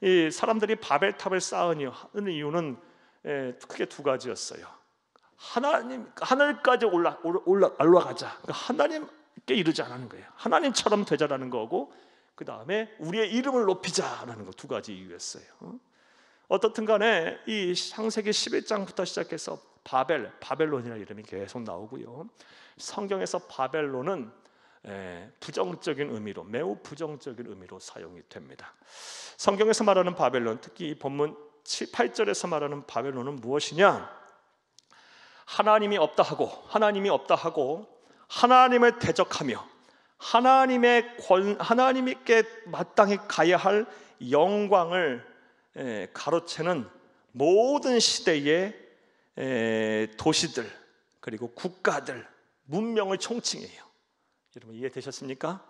이 사람들이 바벨탑을 쌓으니 하는 이유는 크게 두 가지였어요. 하나님 하늘까지 올라가자. 그러니까 하나님께 이르지 않는 거예요. 하나님처럼 되자라는 거고, 그 다음에 우리의 이름을 높이자라는 거, 두 가지 이유였어요. 어떻든 간에 이 창세기 11장부터 시작해서 바벨론이라는 이름이 계속 나오고요. 성경에서 바벨론은 부정적인 의미로, 매우 부정적인 의미로 사용이 됩니다. 성경에서 말하는 바벨론, 특히 이 본문 7, 8절에서 말하는 바벨론은 무엇이냐? 하나님이 없다 하고 하나님을 대적하며 하나님께 마땅히 가야 할 영광을 가로채는 모든 시대의 도시들, 그리고 국가들, 문명을 총칭해요. 여러분 이해되셨습니까?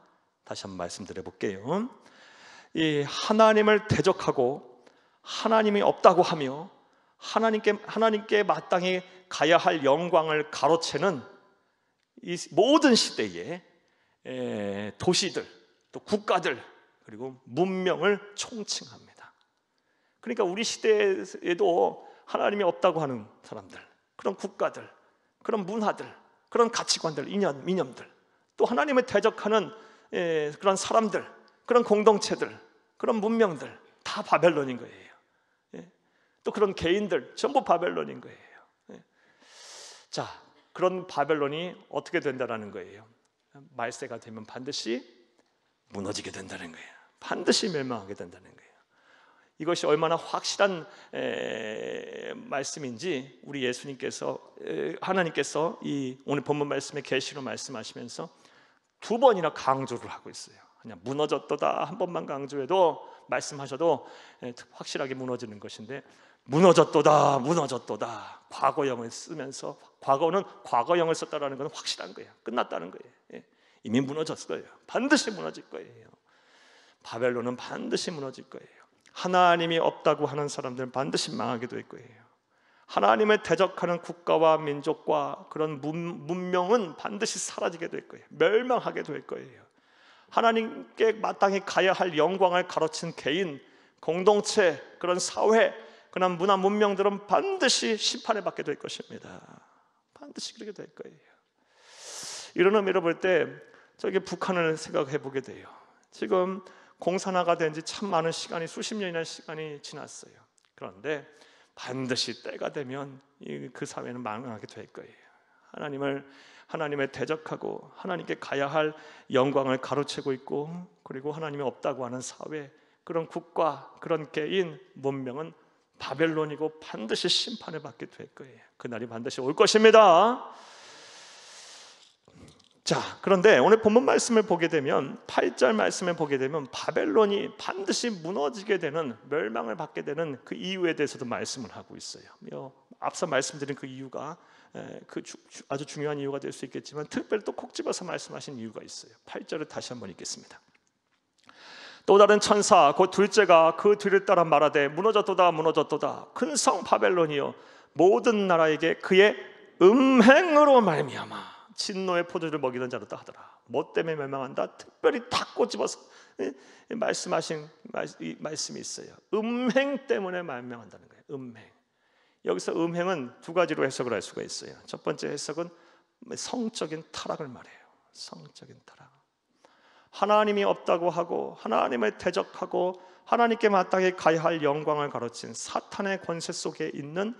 다시 한번 말씀드려 볼게요. 이 하나님을 대적하고 하나님이 없다고 하며 하나님께 마땅히 가야 할 영광을 가로채는 이 모든 시대의 도시들, 또 국가들, 그리고 문명을 총칭합니다. 그러니까 우리 시대에도 하나님이 없다고 하는 사람들, 그런 국가들, 그런 문화들, 그런 가치관들, 이념들, 또 하나님을 대적하는 그런 사람들, 그런 공동체들, 그런 문명들 다 바벨론인 거예요. 또 그런 개인들 전부 바벨론인 거예요. 자, 그런 바벨론이 어떻게 된다는 거예요? 말세가 되면 반드시 무너지게 된다는 거예요. 반드시 멸망하게 된다는 거예요. 이것이 얼마나 확실한 말씀인지 우리 예수님께서, 하나님께서 이 오늘 본문 말씀에 계시로 말씀하시면서 두 번이나 강조를 하고 있어요. 그냥 무너졌도다 한 번만 강조해도, 말씀하셔도 확실하게 무너지는 것인데, 무너졌도다 무너졌도다 과거형을 쓰면서, 과거는 과거형을 썼다라는 건 확실한 거예요. 끝났다는 거예요. 이미 무너졌을 거예요. 반드시 무너질 거예요. 바벨론은 반드시 무너질 거예요. 하나님이 없다고 하는 사람들은 반드시 망하게 될 거예요. 하나님을 대적하는 국가와 민족과 그런 문명은 반드시 사라지게 될 거예요. 멸망하게 될 거예요. 하나님께 마땅히 가야 할 영광을 가로챈 개인, 공동체, 그런 사회, 그런 문화 문명들은 반드시 심판을 받게 될 것입니다. 반드시 그렇게 될 거예요. 이런 의미로 볼 때 저기 북한을 생각해 보게 돼요. 지금 공산화가 된 지 참 많은 시간이, 수십 년이나 시간이 지났어요. 그런데 반드시 때가 되면 그 사회는 망하게 될 거예요. 하나님을 대적하고 하나님께 가야 할 영광을 가로채고 있고, 그리고 하나님이 없다고 하는 사회, 그런 국가, 그런 개인, 문명은 바벨론이고 반드시 심판을 받게 될 거예요. 그날이 반드시 올 것입니다. 자, 그런데 오늘 본문 말씀을 보게 되면, 8절 말씀을 보게 되면 바벨론이 반드시 무너지게 되는, 멸망을 받게 되는 그 이유에 대해서도 말씀을 하고 있어요. 앞서 말씀드린 그 이유가 아주 중요한 이유가 될 수 있겠지만, 특별히 또 콕 집어서 말씀하신 이유가 있어요. 8절을 다시 한번 읽겠습니다. 또 다른 천사 곧 둘째가 그 뒤를 따라 말하되 무너졌도다 무너졌도다 큰 성 바벨론이여 모든 나라에게 그의 음행으로 말미암아 진노의 포도주를 먹이던 자로다 하더라. 뭐 때문에 멸망한다? 특별히 딱 꼬집어서 말씀하신 말씀이 있어요. 음행 때문에 멸망한다는 거예요. 음행. 여기서 음행은 두 가지로 해석을 할 수가 있어요. 첫 번째 해석은 성적인 타락을 말해요. 성적인 타락. 하나님이 없다고 하고 하나님을 대적하고 하나님께 마땅히 가야 할 영광을 가로챈 사탄의 권세 속에 있는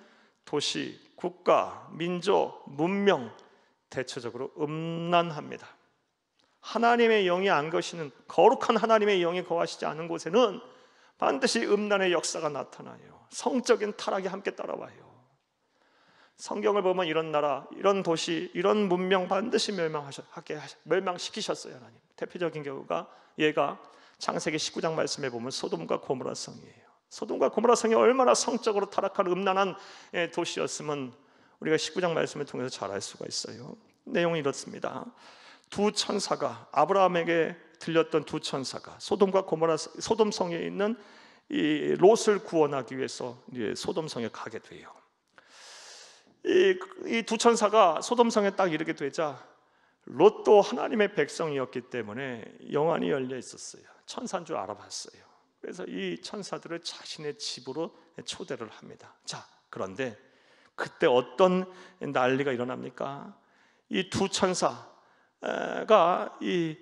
도시, 국가, 민족, 문명, 대체적으로 음란합니다. 하나님의 영이 안 거시는, 거룩한 하나님의 영이 거하시지 않은 곳에는 반드시 음란의 역사가 나타나요. 성적인 타락이 함께 따라와요. 성경을 보면 이런 나라, 이런 도시, 이런 문명 반드시 멸망시키셨어요. 하나님. 대표적인 경우가 얘가 창세기 19장 말씀에 보면 소돔과 고모라 성이에요. 소돔과 고모라 성이 얼마나 성적으로 타락한 음란한 도시였으면 우리가 19장 말씀을 통해서 잘 알 수가 있어요. 내용이 이렇습니다. 두 천사가, 아브라함에게 들렸던 두 천사가 소돔과 고모라, 소돔 성에 있는 이 롯을 구원하기 위해서 소돔 성에 가게 돼요. 이 두 천사가 소돔 성에 딱 이르게 되자 롯도 하나님의 백성이었기 때문에 영안이 열려 있었어요. 천사인 줄 알아봤어요. 그래서 이 천사들을 자신의 집으로 초대를 합니다. 자, 그런데 그때 어떤 난리가 일어납니까? 이 두 천사가 이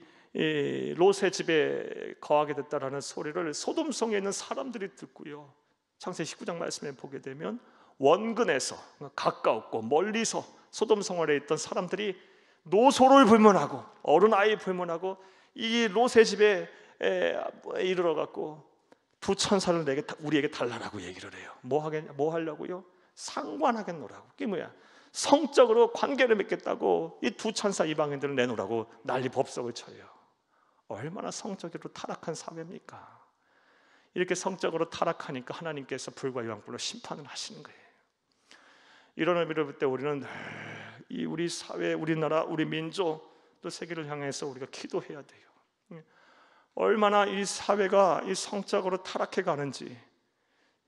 롯의 집에 거하게 됐다라는 소리를 소돔 성에 있는 사람들이 듣고요. 창세기 19장 말씀에 보게 되면 원근에서 가까웠고 멀리서 소돔 성원에 있던 사람들이 노소를 불문하고 어른아이 불문하고 이 롯의 집에 이르러 갖고 두 천사를 우리에게 달라라고 얘기를 해요. 뭐 하려고요? 상관하겠노라고. 그게 뭐야? 성적으로 관계를 맺겠다고 이 두 천사 이방인들을 내놓으라고 난리 법석을 쳐요. 얼마나 성적으로 타락한 사회입니까? 이렇게 성적으로 타락하니까 하나님께서 불과 영불로 심판을 하시는 거예요. 이런 의미로 볼 때 우리는 이 우리 사회, 우리나라, 우리 민족 또 세계를 향해서 우리가 기도해야 돼요. 얼마나 이 사회가 이 성적으로 타락해 가는지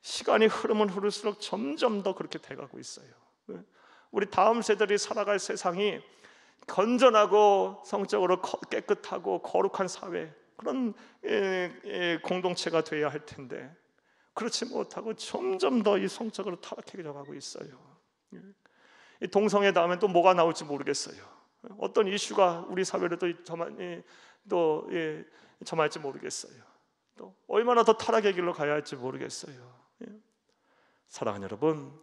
시간이 흐르면 흐를수록 점점 더 그렇게 돼가고 있어요. 우리 다음 세대들이 살아갈 세상이 건전하고 성적으로 깨끗하고 거룩한 사회, 그런 공동체가 되어야 할 텐데 그렇지 못하고 점점 더 이 성적으로 타락해 가고 있어요. 이 동성애 다음에 또 뭐가 나올지 모르겠어요. 어떤 이슈가 우리 사회를 또 점할지 모르겠어요. 또 얼마나 더 타락의 길로 가야 할지 모르겠어요. 사랑하는 여러분,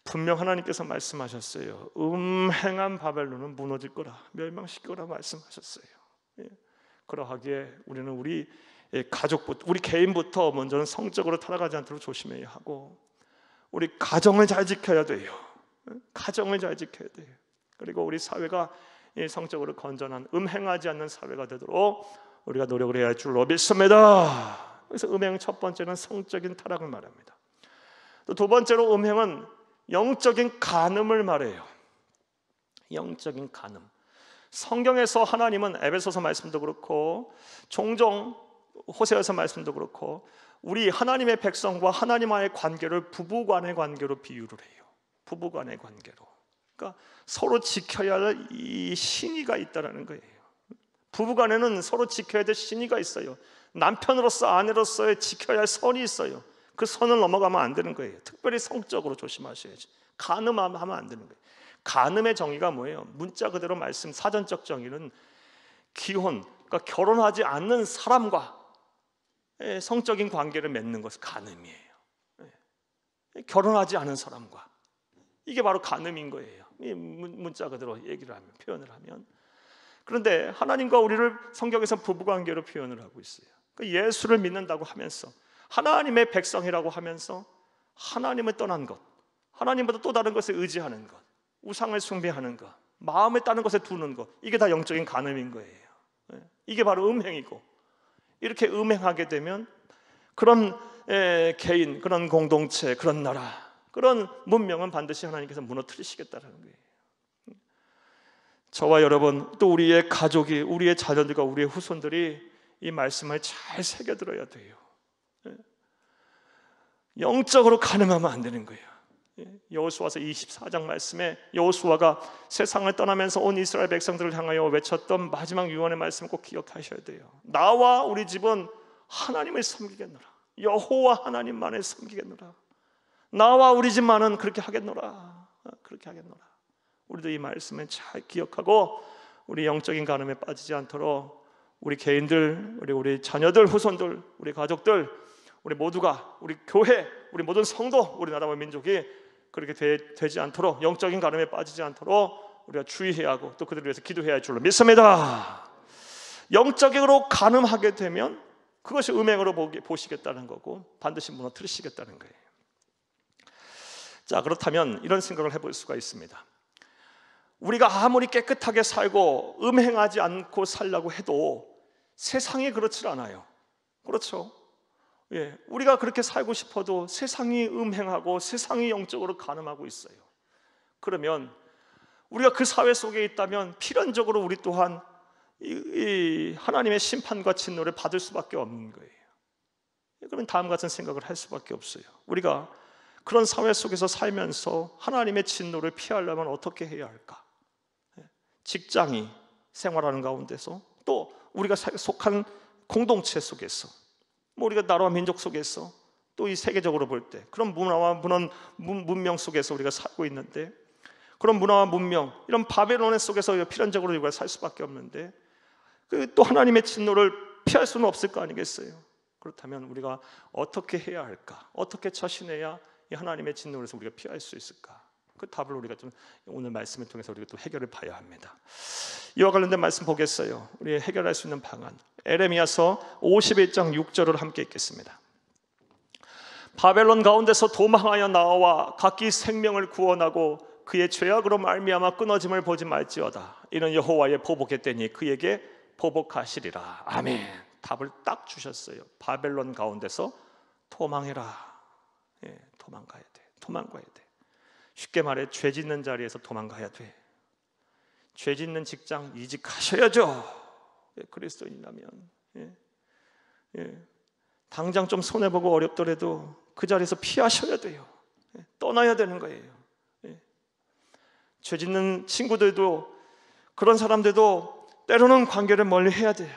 분명 하나님께서 말씀하셨어요. 음행한 바벨론은 무너질 거라, 멸망시킬 거라 말씀하셨어요. 그러하기에 우리는 우리 가족부터, 우리 개인부터 먼저는 성적으로 타락하지 않도록 조심해야 하고 우리 가정을 잘 지켜야 돼요. 가정을 잘 지켜야 돼요. 그리고 우리 사회가 성적으로 건전한, 음행하지 않는 사회가 되도록 우리가 노력을 해야 할 줄로 믿습니다. 그래서 음행 첫 번째는 성적인 타락을 말합니다. 또 두 번째로 음행은 영적인 간음을 말해요. 영적인 간음. 성경에서 하나님은 에베소서 말씀도 그렇고 종종 호세아서 말씀도 그렇고 우리 하나님의 백성과 하나님과의 관계를 부부간의 관계로 비유를 해요. 부부간의 관계로. 그러니까 서로 지켜야 할 이 신의가 있다라는 거예요. 부부간에는 서로 지켜야 될 신의가 있어요. 남편으로서 아내로서의 지켜야 할 선이 있어요. 그 선을 넘어가면 안 되는 거예요. 특별히 성적으로 조심하셔야지. 간음하면 안 되는 거예요. 간음의 정의가 뭐예요? 문자 그대로 말씀, 사전적 정의는 기혼, 그러니까 결혼하지 않는 사람과 성적인 관계를 맺는 것이 간음이에요. 결혼하지 않은 사람과, 이게 바로 간음인 거예요. 문자 그대로 얘기를 하면, 표현을 하면. 그런데 하나님과 우리를 성경에서 부부관계로 표현을 하고 있어요. 예수를 믿는다고 하면서 하나님의 백성이라고 하면서 하나님을 떠난 것, 하나님보다 또 다른 것에 의지하는 것, 우상을 숭배하는 것, 마음에 따는 것에 두는 것, 이게 다 영적인 간음인 거예요. 이게 바로 음행이고, 이렇게 음행하게 되면 그런 개인, 그런 공동체, 그런 나라, 그런 문명은 반드시 하나님께서 무너뜨리시겠다는 거예요. 저와 여러분, 또 우리의 가족이, 우리의 자녀들과 우리의 후손들이 이 말씀을 잘 새겨들어야 돼요. 영적으로 간음하면 안 되는 거예요. 여호수아서 24장 말씀에 여호수아가 세상을 떠나면서 온 이스라엘 백성들을 향하여 외쳤던 마지막 유언의 말씀을 꼭 기억하셔야 돼요. 나와 우리 집은 하나님을 섬기겠노라. 여호와 하나님만을 섬기겠노라. 나와 우리 집만은 그렇게 하겠노라. 그렇게 하겠노라. 우리도 이 말씀을 잘 기억하고 우리 영적인 간음에 빠지지 않도록 우리 개인들, 우리 자녀들, 후손들, 우리 가족들, 우리 모두가, 우리 교회, 우리 모든 성도, 우리나라와 민족이 그렇게 되지 않도록, 영적인 간음에 빠지지 않도록 우리가 주의해야 하고 또 그들을 위해서 기도해야 할 줄로 믿습니다. 영적으로 간음하게 되면 그것이 음행으로 보시겠다는 거고 반드시 무너뜨리시겠다는 거예요. 자, 그렇다면 이런 생각을 해볼 수가 있습니다. 우리가 아무리 깨끗하게 살고 음행하지 않고 살려고 해도 세상이 그렇지 않아요. 그렇죠? 예, 우리가 그렇게 살고 싶어도 세상이 음행하고 세상이 영적으로 간음하고 있어요. 그러면 우리가 그 사회 속에 있다면 필연적으로 우리 또한 이 하나님의 심판과 진노를 받을 수밖에 없는 거예요. 그러면 다음 같은 생각을 할 수밖에 없어요. 우리가 그런 사회 속에서 살면서 하나님의 진노를 피하려면 어떻게 해야 할까? 직장이 생활하는 가운데서, 또 우리가 속한 공동체 속에서, 우리가 나라와 민족 속에서, 또 이 세계적으로 볼 때 그런 문화와 문명 속에서 우리가 살고 있는데, 그런 문화와 문명, 이런 바벨론 속에서 필연적으로 우리가 살 수밖에 없는데 또 하나님의 진노를 피할 수는 없을 거 아니겠어요? 그렇다면 우리가 어떻게 해야 할까? 어떻게 처신해야 이 하나님의 진노에서 우리가 피할 수 있을까? 그 답을 우리가 좀 오늘 말씀을 통해서 우리가 또 해결을 봐야 합니다. 이와 관련된 말씀 보겠어요. 우리 해결할 수 있는 방안, 에레미야서 51장 6절을 함께 읽겠습니다. 바벨론 가운데서 도망하여 나와 각기 생명을 구원하고 그의 죄악으로 말미암아 끊어짐을 보지 말지어다. 이는 여호와의 보복했더니 그에게 보복하시리라. 아멘. 답을 딱 주셨어요. 바벨론 가운데서 도망해라. 예, 도망가야 돼. 도망가야 돼. 쉽게 말해 죄 짓는 자리에서 도망가야 돼. 죄 짓는 직장 이직하셔야죠. 예, 그리스도인이라면. 당장 좀 손해보고 어렵더라도 그 자리에서 피하셔야 돼요. 떠나야 되는 거예요. 죄 짓는 친구들도, 그런 사람들도 때로는 관계를 멀리 해야 돼요.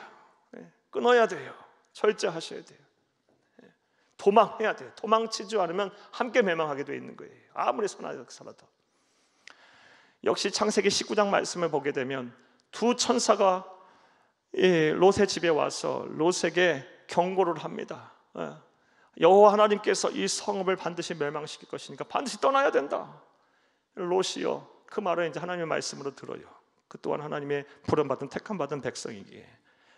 끊어야 돼요. 절제하셔야 돼요. 도망해야 돼요. 도망치지 않으면 함께 멸망하게 되어 있는 거예요. 아무리 선하게 살아도. 역시 창세기 19장 말씀을 보게 되면 두 천사가 롯의 집에 와서 롯에게 경고를 합니다. 여호와 하나님께서 이 성읍을 반드시 멸망시킬 것이니까 반드시 떠나야 된다. 롯이요, 그 말을 이제 하나님의 말씀으로 들어요. 그 또한 하나님의 부름받은 택함받은 백성이기에.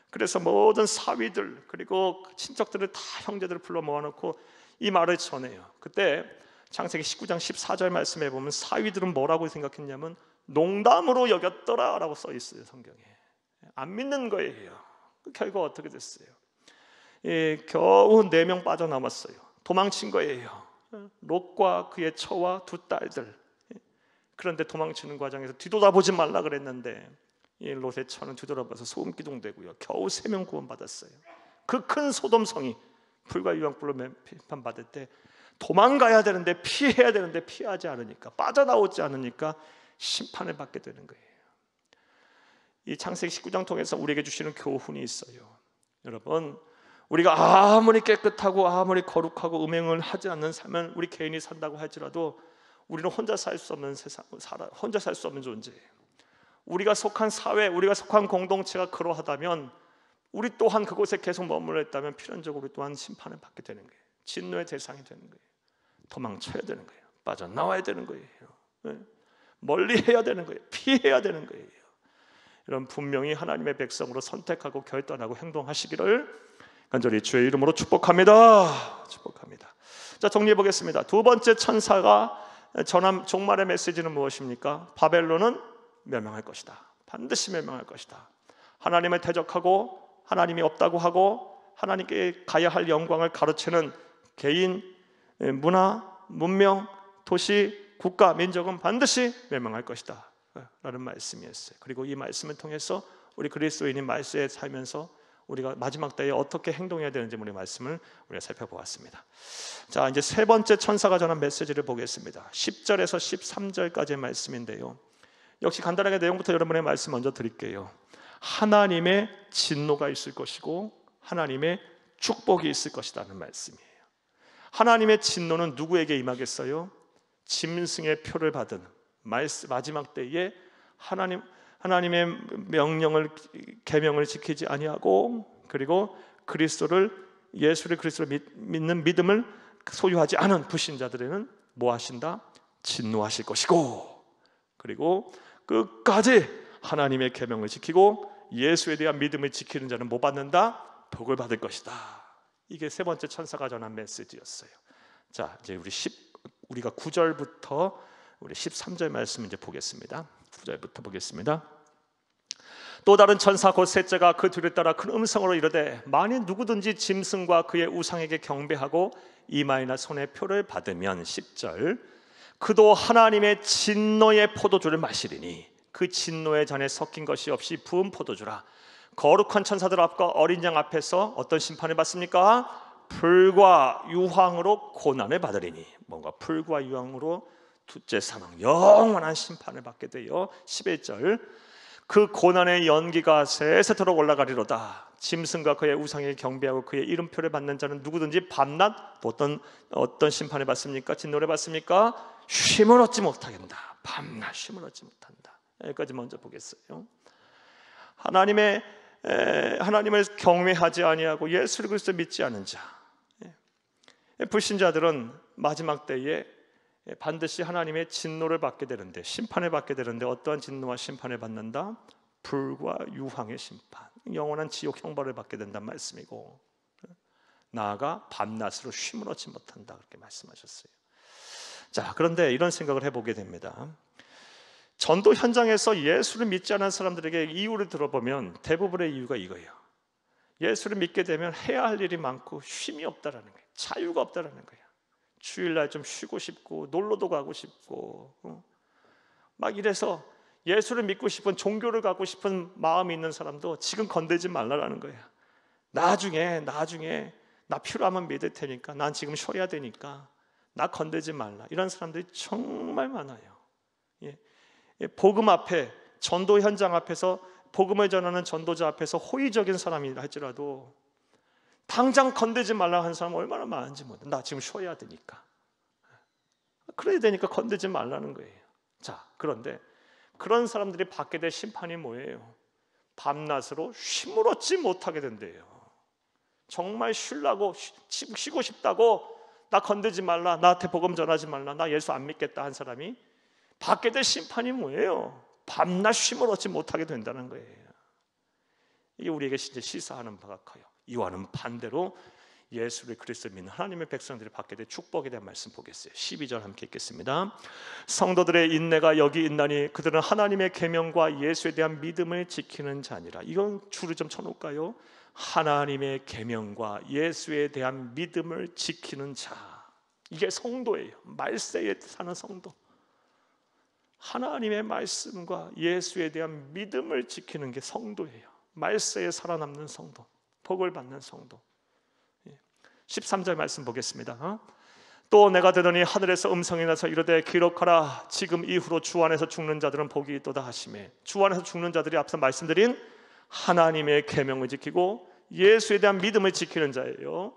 그래서 모든 사위들 그리고 친척들을 다, 형제들을 불러 모아놓고 이 말을 전해요. 그때 창세기 19장 14절 말씀에 보면 사위들은 뭐라고 생각했냐면 농담으로 여겼더라 라고 써 있어요. 성경에. 안 믿는 거예요. 결과 어떻게 됐어요? 겨우 4명 빠져남았어요. 도망친 거예요. 롯과 그의 처와 두 딸들. 그런데 도망치는 과정에서 뒤돌아보지 말라 그랬는데 이 롯의 처는 뒤돌아봐서 소음기둥되고요. 겨우 3명 구원받았어요. 그 큰 소돔성이 불과 유황불로 심판받을 때 도망가야 되는데, 피해야 되는데 피하지 않으니까, 빠져나오지 않으니까 심판을 받게 되는 거예요. 이 창세기 19장 통해서 우리에게 주시는 교훈이 있어요. 여러분, 우리가 아무리 깨끗하고 아무리 거룩하고 음행을 하지 않는 삶을 우리 개인이 산다고 할지라도 우리는 혼자 살 수 없는 혼자 살 수 없는 존재예요. 우리가 속한 사회, 우리가 속한 공동체가 그러하다면, 우리 또한 그곳에 계속 머물러 있다면 필연적으로 또한 심판을 받게 되는 거예요. 진노의 대상이 되는 거예요. 도망쳐야 되는 거예요. 빠져나와야 되는 거예요. 멀리 해야 되는 거예요. 피해야 되는 거예요. 이런 분명히 하나님의 백성으로 선택하고 결단하고 행동하시기를 간절히 주의 이름으로 축복합니다. 축복합니다. 자, 정리해 보겠습니다. 두 번째 천사가 전한 종말의 메시지는 무엇입니까? 바벨론은 멸망할 것이다. 반드시 멸망할 것이다. 하나님을 대적하고 하나님이 없다고 하고 하나님께 가야 할 영광을 가로채는 개인, 문화, 문명, 도시, 국가, 민족은 반드시 멸망할 것이다 라는 말씀이었어요. 그리고 이 말씀을 통해서 우리 그리스도인이 말세에 살면서 우리가 마지막 때에 어떻게 행동해야 되는지 우리 말씀을 우리가 살펴보았습니다. 자, 이제 세 번째 천사가 전한 메시지를 보겠습니다. 10절에서 13절까지의 말씀인데요, 역시 간단하게 내용부터 여러분의 말씀 먼저 드릴게요. 하나님의 진노가 있을 것이고 하나님의 축복이 있을 것이라는 말씀이에요. 하나님의 진노는 누구에게 임하겠어요? 짐승의 표를 받은 마지막 때에 하나님의 명령을, 계명을 지키지 아니하고, 그리고 예수를 그리스도를 믿는 믿음을 소유하지 않은 불신자들에는 뭐 하신다? 진노하실 것이고, 그리고 끝까지 하나님의 계명을 지키고 예수에 대한 믿음을 지키는 자는 뭐 받는다? 복을 받을 것이다. 이게 세 번째 천사가 전한 메시지였어요. 자, 이제 우리가 9절부터 우리 13절 말씀 이제 보겠습니다. 9절부터 보겠습니다. 또 다른 천사 곧 셋째가 그 뒤를 따라 큰 음성으로 이르되, 만일 누구든지 짐승과 그의 우상에게 경배하고 이마에나 손에 표를 받으면, 10절, 그도 하나님의 진노의 포도주를 마시리니 그 진노의 잔에 섞인 것이 없이 부은 포도주라. 거룩한 천사들 앞과 어린 양 앞에서 어떤 심판을 받습니까? 불과 유황으로 고난을 받으리니, 뭔가 불과 유황으로 둘째 사망, 영원한 심판을 받게 돼요. 11절, 그 고난의 연기가 세세토록 올라가리로다. 짐승과 그의 우상에 경배하고 그의 이름표를 받는 자는 누구든지 밤낮 어떤 심판을 받습니까? 진노를 받습니까? 쉼을 얻지 못하게 된다. 밤낮 쉼을 얻지 못한다. 여기까지 먼저 보겠어요. 하나님을 경외하지 아니하고 예수 그리스도를 믿지 않은 자, 불신자들은 마지막 때에 반드시 하나님의 진노를 받게 되는데, 심판을 받게 되는데, 어떠한 진노와 심판을 받는다? 불과 유황의 심판, 영원한 지옥 형벌을 받게 된다는 말씀이고, 나아가 밤낮으로 쉼을 얻지 못한다, 그렇게 말씀하셨어요. 자, 그런데 이런 생각을 해보게 됩니다. 전도 현장에서 예수를 믿지 않은 사람들에게 이유를 들어보면 대부분의 이유가 이거예요. 예수를 믿게 되면 해야 할 일이 많고 쉼이 없다라는 거예요. 자유가 없다라는 거예요. 주일날 좀 쉬고 싶고 놀러도 가고 싶고 막 이래서 예수를 믿고 싶은, 종교를 갖고 싶은 마음이 있는 사람도 지금 건들지 말라라는 거예요. 나중에 나 필요하면 믿을 테니까, 난 지금 쉬어야 되니까 나 건들지 말라, 이런 사람들이 정말 많아요. 복음 앞에, 전도 현장 앞에서 복음을 전하는 전도자 앞에서 호의적인 사람이라 할지라도 당장 건들지 말라 하는 사람 얼마나 많은지 몰라. 나 지금 쉬어야 되니까, 그래야 되니까 건들지 말라는 거예요. 자, 그런데 그런 사람들이 받게 될 심판이 뭐예요? 밤낮으로 쉼을 얻지 못하게 된대요. 정말 쉬려고, 쉬고 싶다고 나 건들지 말라, 나한테 복음 전하지 말라, 나 예수 안 믿겠다 한 사람이 받게 될 심판이 뭐예요? 밤낮 쉼을 얻지 못하게 된다는 거예요. 이게 우리에게 진짜 시사하는 바가 커요. 이와는 반대로 예수를 그리스도 믿는 하나님의 백성들이 받게 될 축복에 대한 말씀 보겠어요. 12절 함께 읽겠습니다. 성도들의 인내가 여기 있나니 그들은 하나님의 계명과 예수에 대한 믿음을 지키는 자니라. 이건 줄을 좀 쳐놓을까요? 하나님의 계명과 예수에 대한 믿음을 지키는 자, 이게 성도예요. 말세에 사는 성도. 하나님의 말씀과 예수에 대한 믿음을 지키는 게 성도예요. 말세에 살아남는 성도, 복을 받는 성도. 13절 말씀 보겠습니다. 또 내가 들으니 하늘에서 음성이 나서 이르되 기록하라, 지금 이후로 주 안에서 죽는 자들은 복이 있도다 하시매. 주 안에서 죽는 자들이 앞서 말씀드린 하나님의 계명을 지키고 예수에 대한 믿음을 지키는 자예요.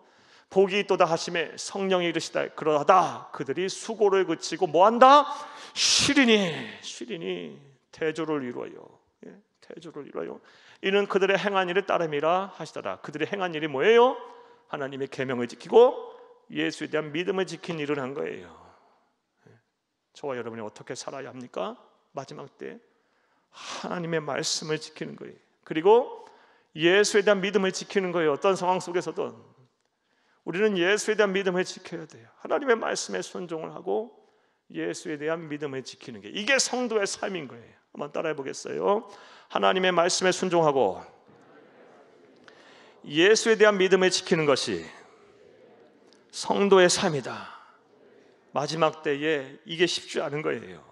복이 있도다 하시매 성령이 이르시다 그러하다 그들이 수고를 그치고 뭐한다? 쉬리니 대조를 이루어요. 대조를 이루어요. 이는 그들의 행한 일을 따름이라 하시더라. 그들의 행한 일이 뭐예요? 하나님의 계명을 지키고 예수에 대한 믿음을 지킨 일을 한 거예요. 저와 여러분이 어떻게 살아야 합니까? 마지막 때 하나님의 말씀을 지키는 거예요. 그리고 예수에 대한 믿음을 지키는 거예요. 어떤 상황 속에서든 우리는 예수에 대한 믿음을 지켜야 돼요. 하나님의 말씀에 순종을 하고 예수에 대한 믿음을 지키는 게, 이게 성도의 삶인 거예요. 한번 따라해 보겠어요? 하나님의 말씀에 순종하고 예수에 대한 믿음을 지키는 것이 성도의 삶이다. 마지막 때에 이게 쉽지 않은 거예요.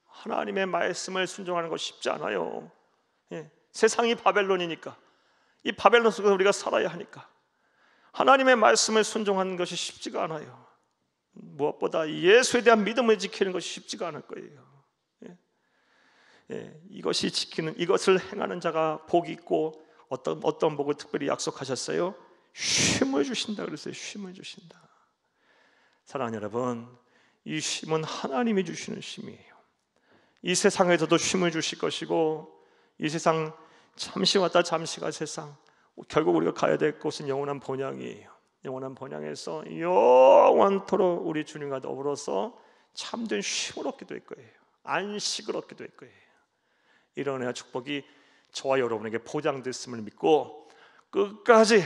하나님의 말씀을 순종하는 거 쉽지 않아요. 세상이 바벨론이니까 이 바벨론 속에서 우리가 살아야 하니까 하나님의 말씀을 순종하는 것이 쉽지가 않아요. 무엇보다 예수에 대한 믿음을 지키는 것이 쉽지가 않을 거예요. 이것이 지키는, 이것을 행하는 자가 복이 있고 어떤 복을 특별히 약속하셨어요? 쉼을 주신다 그랬어요. 쉼을 주신다. 사랑하는 여러분, 이 쉼은 하나님이 주시는 쉼이에요. 이 세상에서도 쉼을 주실 것이고, 이 세상 잠시 왔다 잠시 갈 세상, 결국 우리가 가야 될 곳은 영원한 본향이에요. 영원한 본향에서 영원토록 우리 주님과 더불어서 참된 쉼을 얻게 될 거예요. 안식을 얻게 될 거예요. 이런 은혜와 축복이 저와 여러분에게 보장됐음을 믿고, 끝까지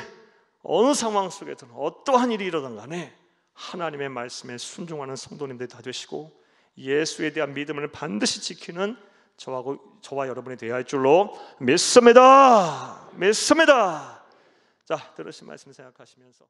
어느 상황 속에서는 어떠한 일이 일어나든 간에 하나님의 말씀에 순종하는 성도님들이 다 되시고, 예수에 대한 믿음을 반드시 지키는 저와 여러분이 되어야 할 줄로 믿습니다. 믿습니다. 자, 들으신 말씀 생각하시면서